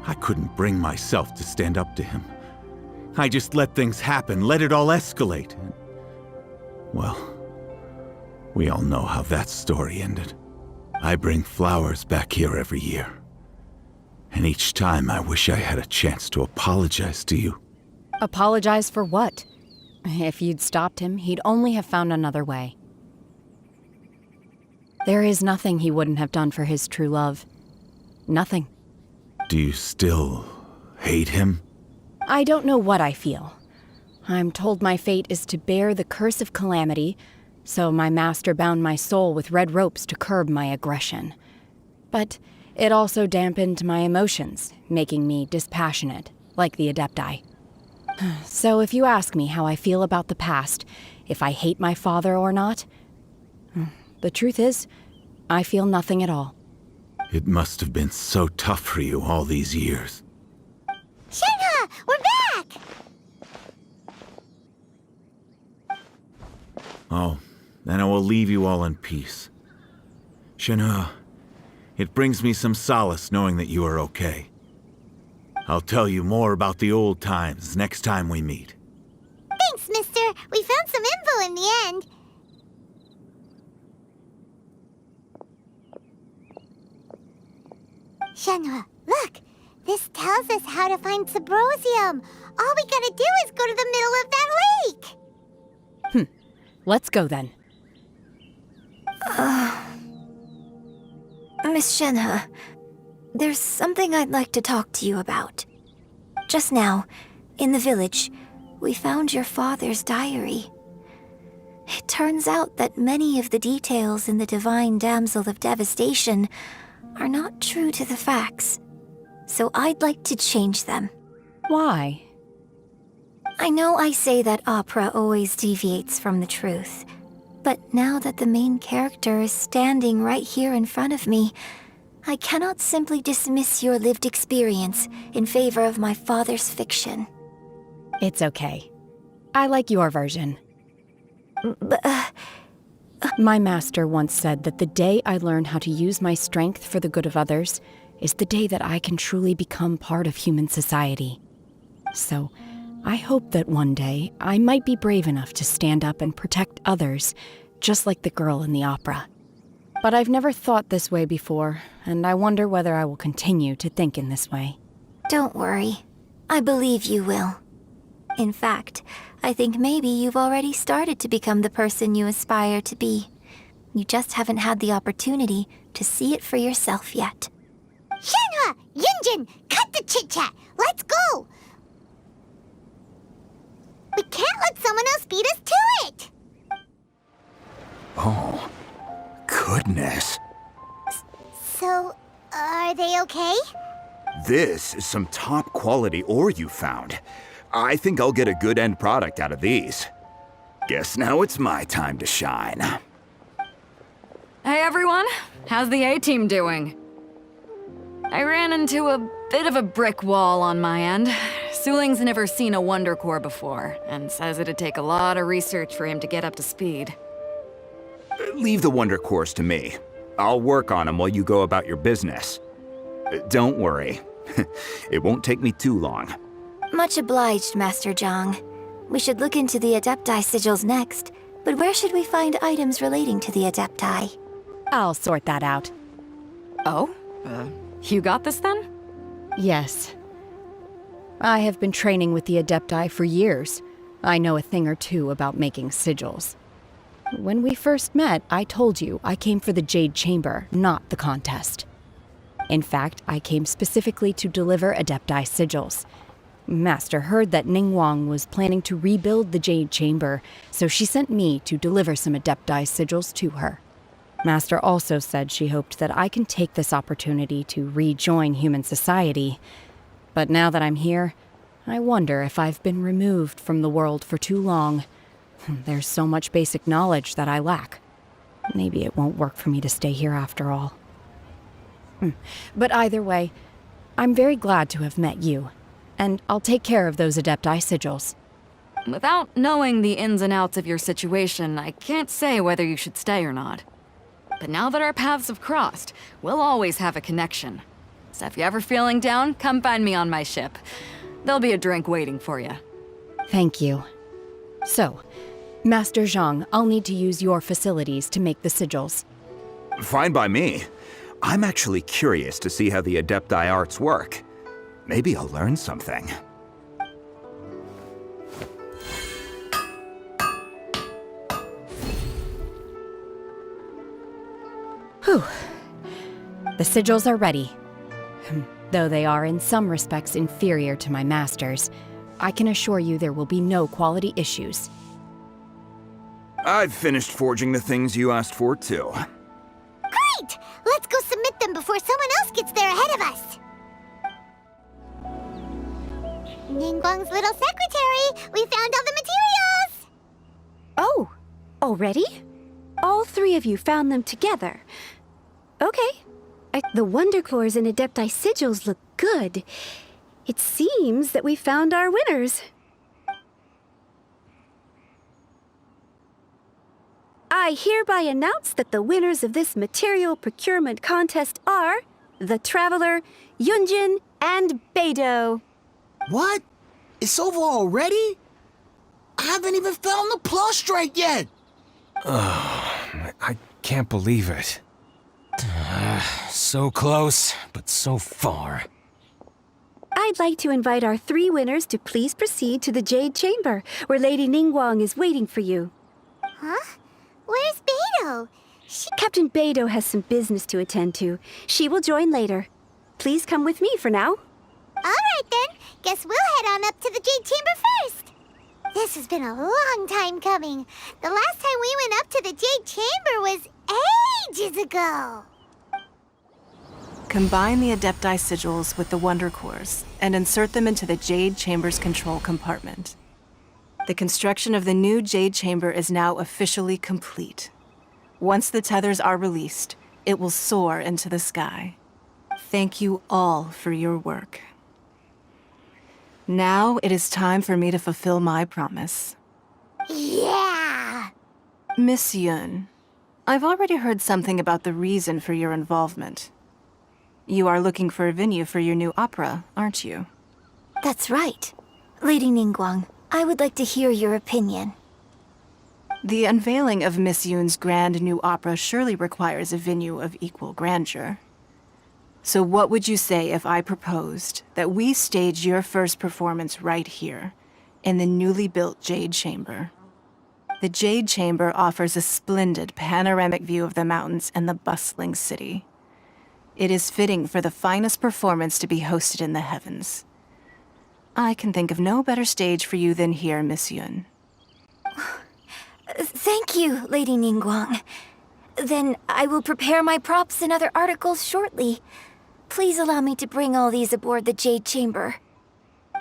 I couldn't bring myself to stand up to him. I just let things happen, let it all escalate. Well, we all know how that story ended. I bring flowers back here every year. And each time I wish I had a chance to apologize to you. Apologize for what? If you'd stopped him, he'd only have found another way. There is nothing he wouldn't have done for his true love. Nothing. Do you still hate him? I don't know what I feel. I'm told my fate is to bear the curse of calamity, so my master bound my soul with red ropes to curb my aggression. But it also dampened my emotions, making me dispassionate, like the Adepti. So if you ask me how I feel about the past, if I hate my father or not, the truth is, I feel nothing at all. It must have been so tough for you all these years. Shenhe, we're back! Oh, then I will leave you all in peace. Shenhe, it brings me some solace knowing that you are okay. I'll tell you more about the old times next time we meet. Thanks, mister. We found some info in the end. Shenhe, look! This tells us how to find Symbrozium. All we gotta do is go to the middle of that lake! Let's go then. Miss Shenhe, there's something I'd like to talk to you about. Just now, in the village, we found your father's diary. It turns out that many of the details in the Divine Damsel of Devastation are not true to the facts, so I'd like to change them. Why? I know I say that opera always deviates from the truth, but now that the main character is standing right here in front of me, I cannot simply dismiss your lived experience in favor of my father's fiction. It's okay. I like your version. But, My master once said that the day I learn how to use my strength for the good of others is the day that I can truly become part of human society. So, I hope that one day I might be brave enough to stand up and protect others, just like the girl in the opera. But I've never thought this way before, and I wonder whether I will continue to think in this way. Don't worry. I believe you will. In fact, I think maybe you've already started to become the person you aspire to be. You just haven't had the opportunity to see it for yourself yet. Shenhe! Yunjin! Cut the chit-chat! Let's go! We can't let someone else beat us to it! This is some top quality ore you found. I think I'll get a good end product out of these. Guess now it's my time to shine. Hey everyone, how's the A-team doing? I ran into a bit of a brick wall on my end. Suling's never seen a Wonder Core before, and says it'd take a lot of research for him to get up to speed. Leave the Wonder Cores to me. I'll work on them while you go about your business. Don't worry. It won't take me too long. Much obliged, Master Zhang. We should look into the Adepti sigils next, but where should we find items relating to the Adepti? I'll sort that out. Oh? You got this then? Yes. I have been training with the Adepti for years. I know a thing or two about making sigils. When we first met, I told you I came for the Jade Chamber, not the contest. In fact, I came specifically to deliver Adepti sigils. Master heard that Ningguang was planning to rebuild the Jade Chamber, so she sent me to deliver some Adepti sigils to her. Master also said she hoped that I can take this opportunity to rejoin human society. But now that I'm here, I wonder if I've been removed from the world for too long. There's so much basic knowledge that I lack. Maybe it won't work for me to stay here after all. But either way, I'm very glad to have met you, and I'll take care of those Adepti sigils. Without knowing the ins and outs of your situation, I can't say whether you should stay or not. But now that our paths have crossed, we'll always have a connection. So if you're ever feeling down, come find me on my ship. There'll be a drink waiting for you. Thank you. So, Master Zhang, I'll need to use your facilities to make the sigils. Fine by me. I'm actually curious to see how the Adepti arts work. Maybe I'll learn something. Whew. The sigils are ready. Though they are in some respects inferior to my master's, I can assure you there will be no quality issues. I've finished forging the things you asked for, too. Great! Let's go submit them before someone else gets there ahead of us. Ningguang's little secretary, we found all the materials! Oh, already? All three of you found them together. Okay. The Wonder Cores and Adepti sigils look good. It seems that we found our winners. I hereby announce that the winners of this material procurement contest are the Traveler, Yunjin, and Beidou. What? It's over already? I haven't even found the Plustrite yet! I can't believe it. So close, but so far. I'd like to invite our three winners to please proceed to the Jade Chamber, where Lady Ningguang is waiting for you. Huh? Where's Beidou? Captain Beidou has some business to attend to. She will join later. Please come with me for now. All right then. Guess we'll head on up to the Jade Chamber first. This has been a long time coming. The last time we went up to the Jade Chamber was ages ago. Combine the Adepti sigils with the Wonder Cores and insert them into the Jade Chamber's control compartment. The construction of the new Jade Chamber is now officially complete. Once the tethers are released, it will soar into the sky. Thank you all for your work. Now it is time for me to fulfill my promise. Yeah! Miss Yun, I've already heard something about the reason for your involvement. You are looking for a venue for your new opera, aren't you? That's right. Lady Ningguang, I would like to hear your opinion. The unveiling of Miss Yun's grand new opera surely requires a venue of equal grandeur. So what would you say if I proposed that we stage your first performance right here, in the newly built Jade Chamber? The Jade Chamber offers a splendid panoramic view of the mountains and the bustling city. It is fitting for the finest performance to be hosted in the heavens. I can think of no better stage for you than here, Miss Yun. Thank you, Lady Ningguang. Then I will prepare my props and other articles shortly. Please allow me to bring all these aboard the Jade Chamber.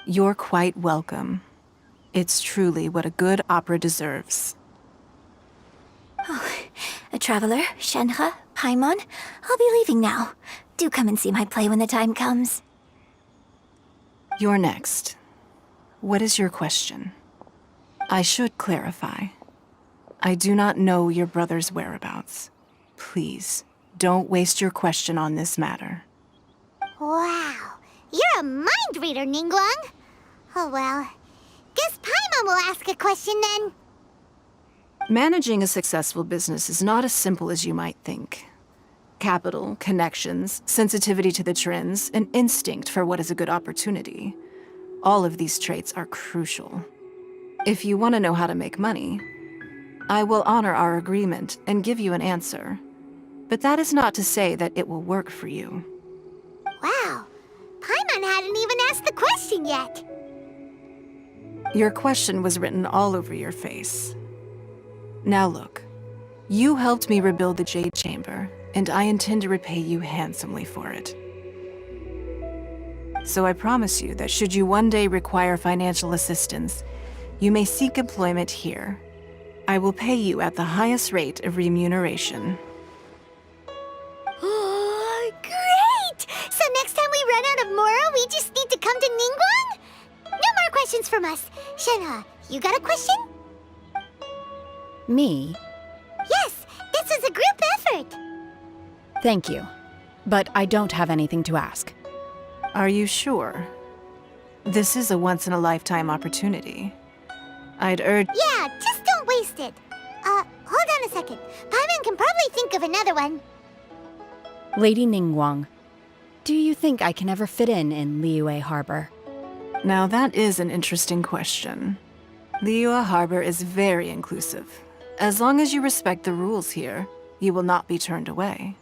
You're quite welcome. It's truly what a good opera deserves. Oh, a traveler, Shenhe, Paimon, I'll be leaving now. Do come and see my play when the time comes. You're next. What is your question? I should clarify. I do not know your brother's whereabouts. Please, don't waste your question on this matter. Wow, you're a mind reader, Ningguang. Oh well, guess Paimon will ask a question then. Managing a successful business is not as simple as you might think. Capital, connections, sensitivity to the trends, and instinct for what is a good opportunity. All of these traits are crucial. If you want to know how to make money, I will honor our agreement and give you an answer. But that is not to say that it will work for you. Wow, Paimon hadn't even asked the question yet. Your question was written all over your face. Now look, you helped me rebuild the Jade Chamber, and I intend to repay you handsomely for it. So I promise you that should you one day require financial assistance, you may seek employment here. I will pay you at the highest rate of remuneration. Oh, great! So next time we run out of Moro, we just need to come to Ningguang? No more questions from us. Shenhe, you got a question? Me? Yes, this is a group effort. Thank you. But I don't have anything to ask. Are you sure? This is a once-in-a-lifetime opportunity. I'd urge— Yeah, just don't waste it. Hold on a second. Paimon can probably think of another one. Lady Ningguang, do you think I can ever fit in Liyue Harbor? Now that is an interesting question. Liyue Harbor is very inclusive. As long as you respect the rules here, you will not be turned away.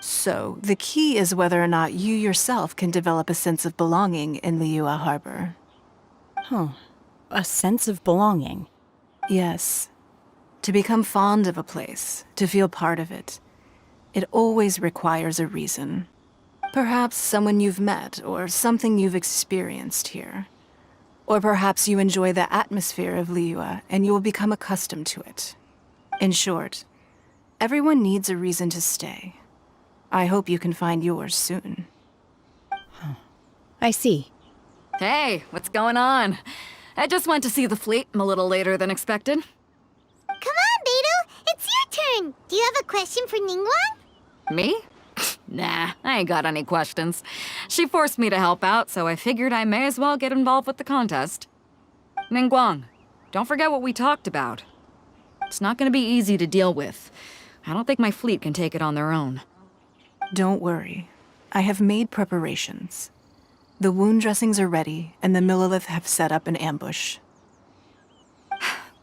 So, the key is whether or not you yourself can develop a sense of belonging in Liyue Harbor. Huh. A sense of belonging? Yes. To become fond of a place, to feel part of it, it always requires a reason. Perhaps someone you've met, or something you've experienced here. Or perhaps you enjoy the atmosphere of Liyue and you will become accustomed to it. In short, everyone needs a reason to stay. I hope you can find yours soon. I see. Hey, what's going on? I just went to see the fleet. I'm a little later than expected. Come on, Beidou! It's your turn! Do you have a question for Ningguang? Me? Nah, I ain't got any questions. She forced me to help out, so I figured I may as well get involved with the contest. Ningguang, don't forget what we talked about. It's not gonna be easy to deal with. I don't think my fleet can take it on their own. Don't worry. I have made preparations. The wound dressings are ready, and the Millilith have set up an ambush.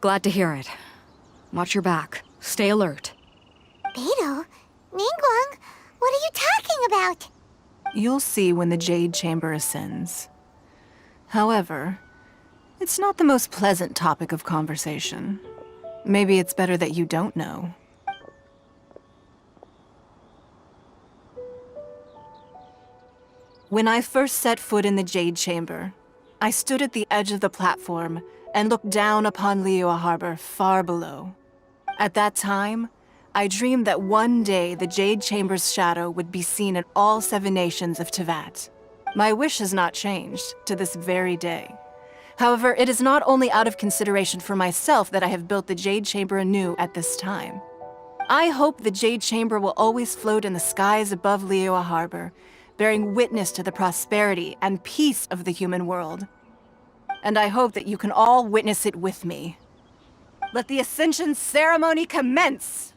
Glad to hear it. Watch your back. Stay alert. Beidou? Ningguang? What are you talking about? You'll see when the Jade Chamber ascends. However, it's not the most pleasant topic of conversation. Maybe it's better that you don't know. When I first set foot in the Jade Chamber, I stood at the edge of the platform and looked down upon Liyue Harbor far below. At that time, I dreamed that one day the Jade Chamber's shadow would be seen in all 7 nations of Teyvat. My wish has not changed to this very day. However, it is not only out of consideration for myself that I have built the Jade Chamber anew at this time. I hope the Jade Chamber will always float in the skies above Liyue Harbor, bearing witness to the prosperity and peace of the human world. And I hope that you can all witness it with me. Let the Ascension ceremony commence!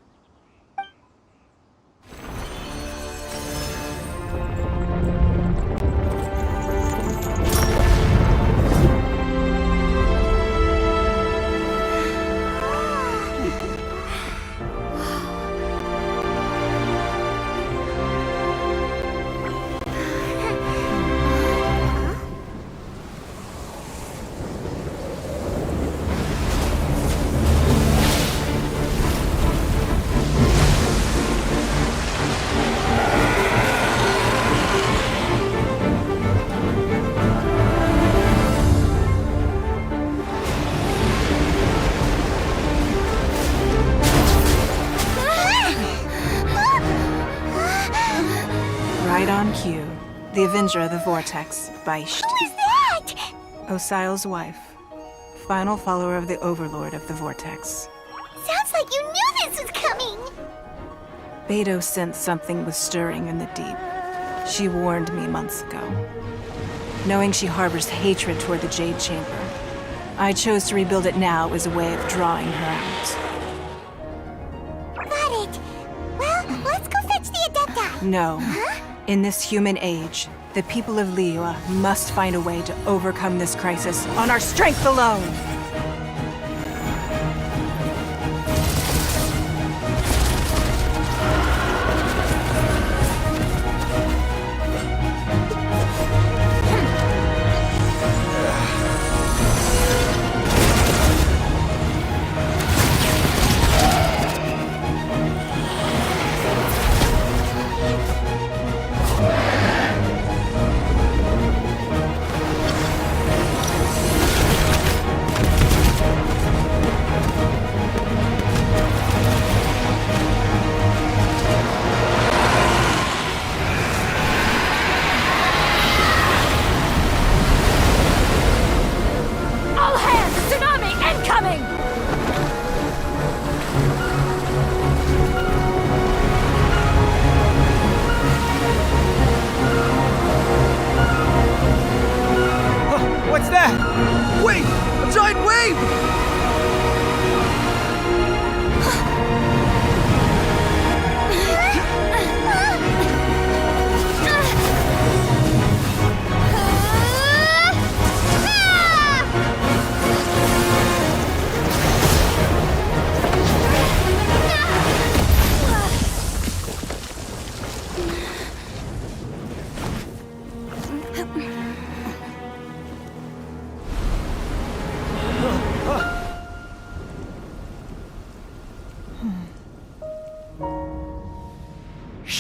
Sandra the Vortex, Baish. Who is that? Osial's wife. Final follower of the Overlord of the Vortex. Sounds like you knew this was coming! Beto sensed something was stirring in the deep. She warned me months ago. Knowing she harbors hatred toward the Jade Chamber, I chose to rebuild it now as a way of drawing her out. Got it. Well, let's go fetch the Adepta. No. In this human age, the people of Liyue must find a way to overcome this crisis on our strength alone! What's that? Wait! A giant wave!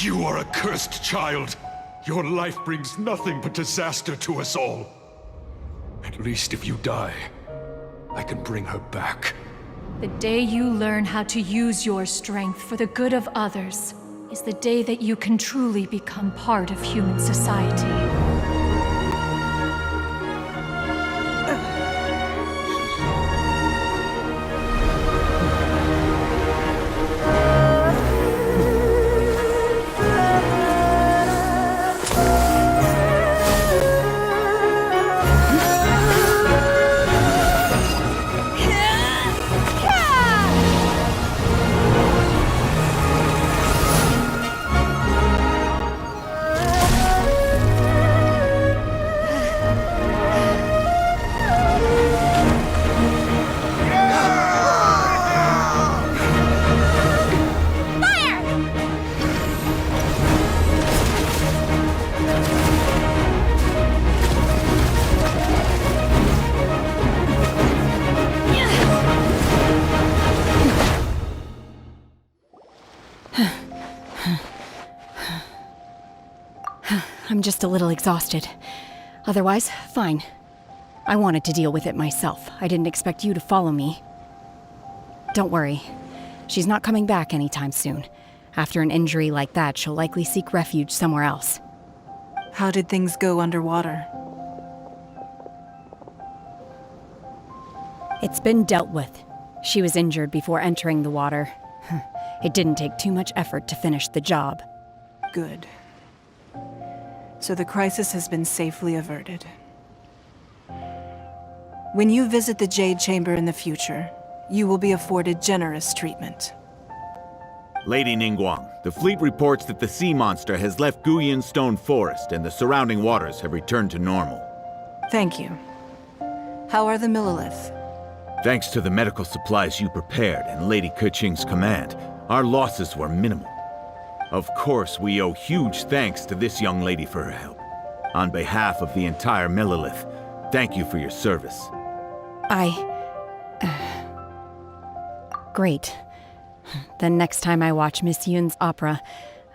You are a cursed child. Your life brings nothing but disaster to us all. At least if you die, I can bring her back. The day you learn how to use your strength for the good of others is the day that you can truly become part of human society. I'm just a little exhausted. Otherwise, fine. I wanted to deal with it myself. I didn't expect you to follow me. Don't worry. She's not coming back anytime soon. After an injury like that, she'll likely seek refuge somewhere else. How did things go underwater? It's been dealt with. She was injured before entering the water. It didn't take too much effort to finish the job. Good. So the crisis has been safely averted. When you visit the Jade Chamber in the future, you will be afforded generous treatment. Lady Ningguang, the fleet reports that the sea monster has left Guyan Stone Forest and the surrounding waters have returned to normal. Thank you. How are the Millilith? Thanks to the medical supplies you prepared and Lady Keqing's command, our losses were minimal. Of course, we owe huge thanks to this young lady for her help. On behalf of the entire Millilith, thank you for your service. Great. Then next time I watch Miss Yun's opera,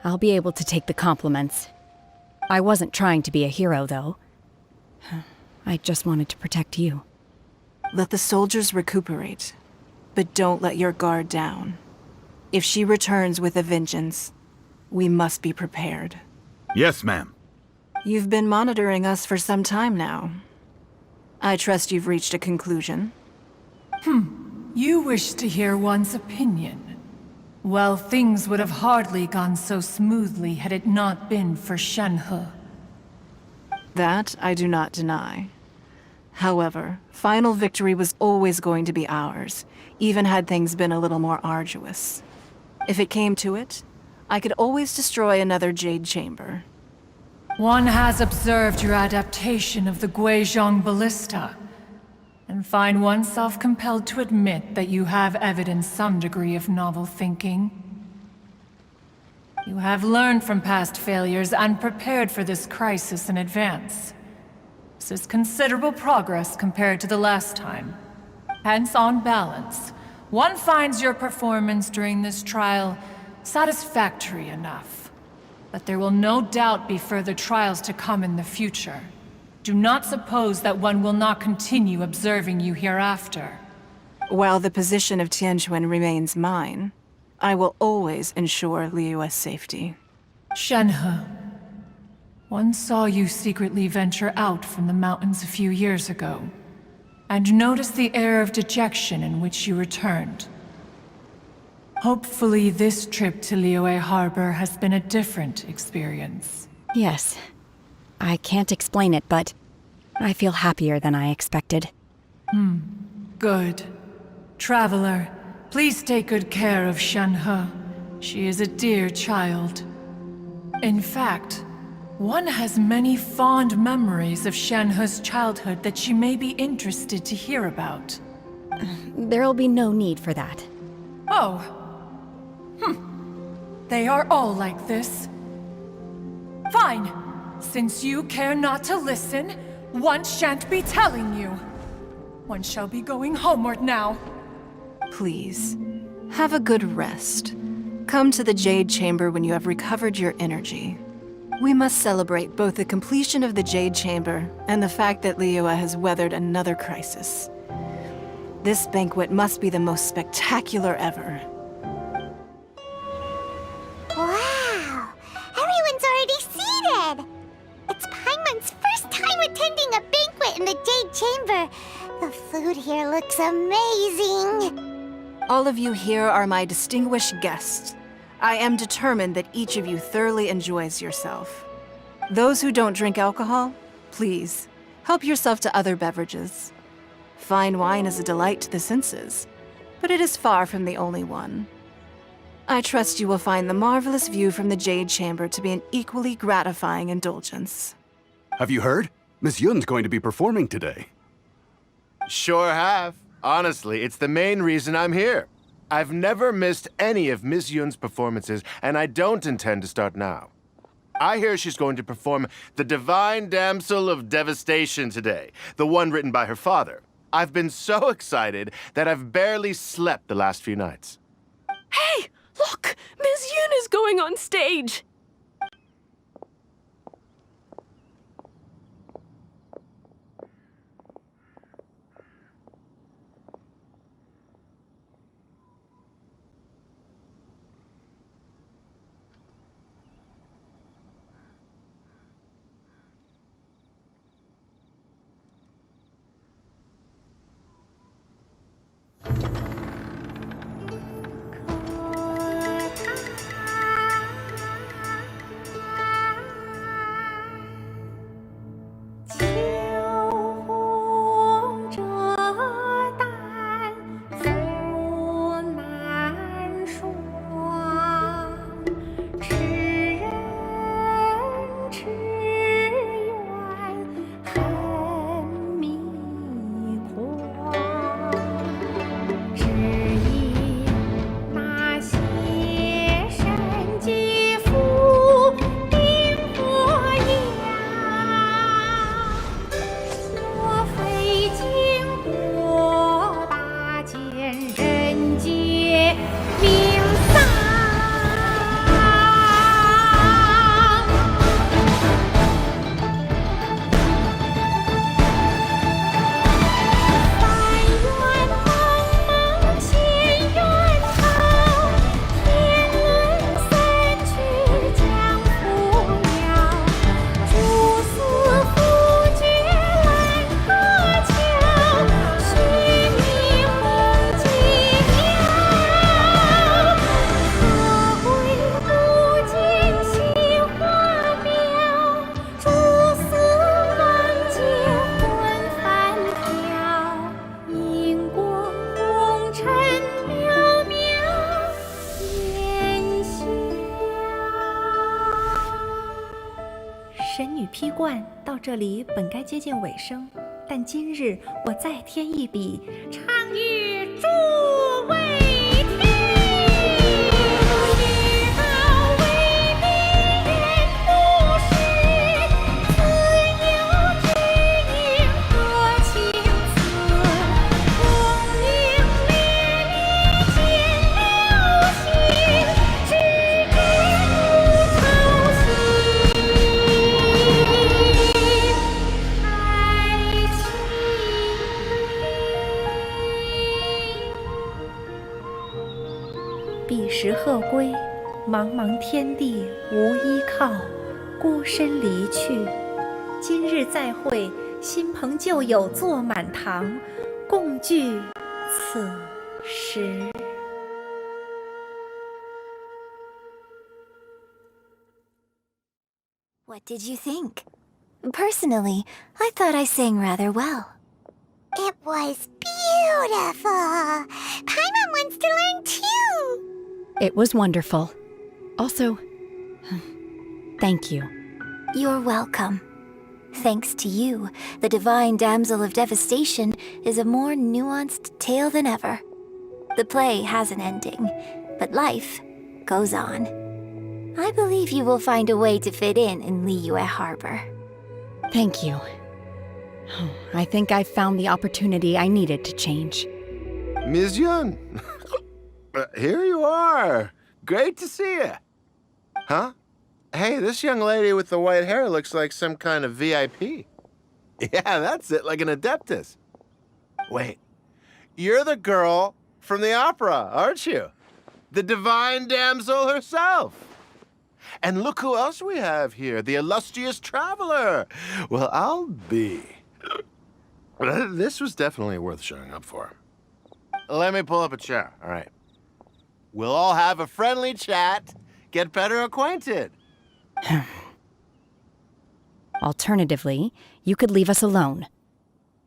I'll be able to take the compliments. I wasn't trying to be a hero, though. I just wanted to protect you. Let the soldiers recuperate, but don't let your guard down. If she returns with a vengeance, we must be prepared. Yes, ma'am. You've been monitoring us for some time now. I trust you've reached a conclusion. You wish to hear one's opinion. Well, things would have hardly gone so smoothly had it not been for Shenhe. That I do not deny. However, final victory was always going to be ours, even had things been a little more arduous. If it came to it, I could always destroy another Jade Chamber. One has observed your adaptation of the Guizhong Ballista, and find oneself compelled to admit that you have evidenced some degree of novel thinking. You have learned from past failures and prepared for this crisis in advance. This is considerable progress compared to the last time. Hence, on balance, one finds your performance during this trial satisfactory enough. But there will no doubt be further trials to come in the future. Do not suppose that one will not continue observing you hereafter. While the position of Tianquan remains mine, I will always ensure Liyue's safety. Shenhe, one saw you secretly venture out from the mountains a few years ago, and noticed the air of dejection in which you returned. Hopefully this trip to Liyue Harbor has been a different experience. Yes. I can't explain it, but I feel happier than I expected. Good. Traveler, please take good care of Shenhe. She is a dear child. In fact, one has many fond memories of Shenhe's childhood that she may be interested to hear about. There'll be no need for that. Oh. They are all like this. Fine. Since you care not to listen, one shan't be telling you. One shall be going homeward now. Please, have a good rest. Come to the Jade Chamber when you have recovered your energy. We must celebrate both the completion of the Jade Chamber and the fact that Liyue has weathered another crisis. This banquet must be the most spectacular ever. Wow! Everyone's already seated! It's Paimon's first time attending a banquet in the Jade Chamber. The food here looks amazing. All of you here are my distinguished guests. I am determined that each of you thoroughly enjoys yourself. Those who don't drink alcohol, please, help yourself to other beverages. Fine wine is a delight to the senses, but it is far from the only one. I trust you will find the marvelous view from the Jade Chamber to be an equally gratifying indulgence. Have you heard? Miss Yun's going to be performing today. Sure have. Honestly, it's the main reason I'm here. I've never missed any of Miss Yun's performances, and I don't intend to start now. I hear she's going to perform The Divine Damsel of Devastation today, the one written by her father. I've been so excited that I've barely slept the last few nights. Hey! Look! Miss Yun is going on stage! 批贯，到这里本该接近尾声，但今日我再添一笔，倡议诸位听，知道为民言不实，自有知音和情思，功名烈烈见流星，只知无愁心。彼时鹤归，茫茫天地无依靠，孤身离去。今日再会，新朋旧友坐满堂，共聚此时。What did you think? Personally, I thought I sang rather well. It was beautiful. Paimon wants to learn too. It was wonderful. Also, thank you. You're welcome. Thanks to you, the Divine Damsel of Devastation is a more nuanced tale than ever. The play has an ending, but life goes on. I believe you will find a way to fit in Liyue Harbor. Thank you. I think I've found the opportunity I needed to change. Ms. Yun, here you are. Great to see you. Huh? Hey, this young lady with the white hair looks like some kind of VIP. Yeah, that's it, like an Adeptus. Wait, you're the girl from the opera, aren't you? The Divine Damsel herself. And look who else we have here, the illustrious traveler. Well, I'll be. This was definitely worth showing up for. Let me pull up a chair, all right? We'll all have a friendly chat, get better acquainted. Alternatively, you could leave us alone.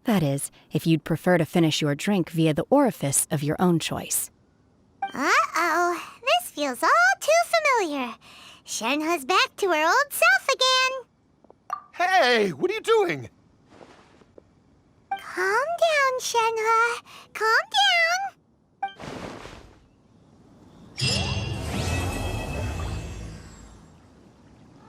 That is, if you'd prefer to finish your drink via the orifice of your own choice. Uh-oh, this feels all too familiar. Shenhe's back to her old self again. Hey, what are you doing? Calm down, Shenhe. Calm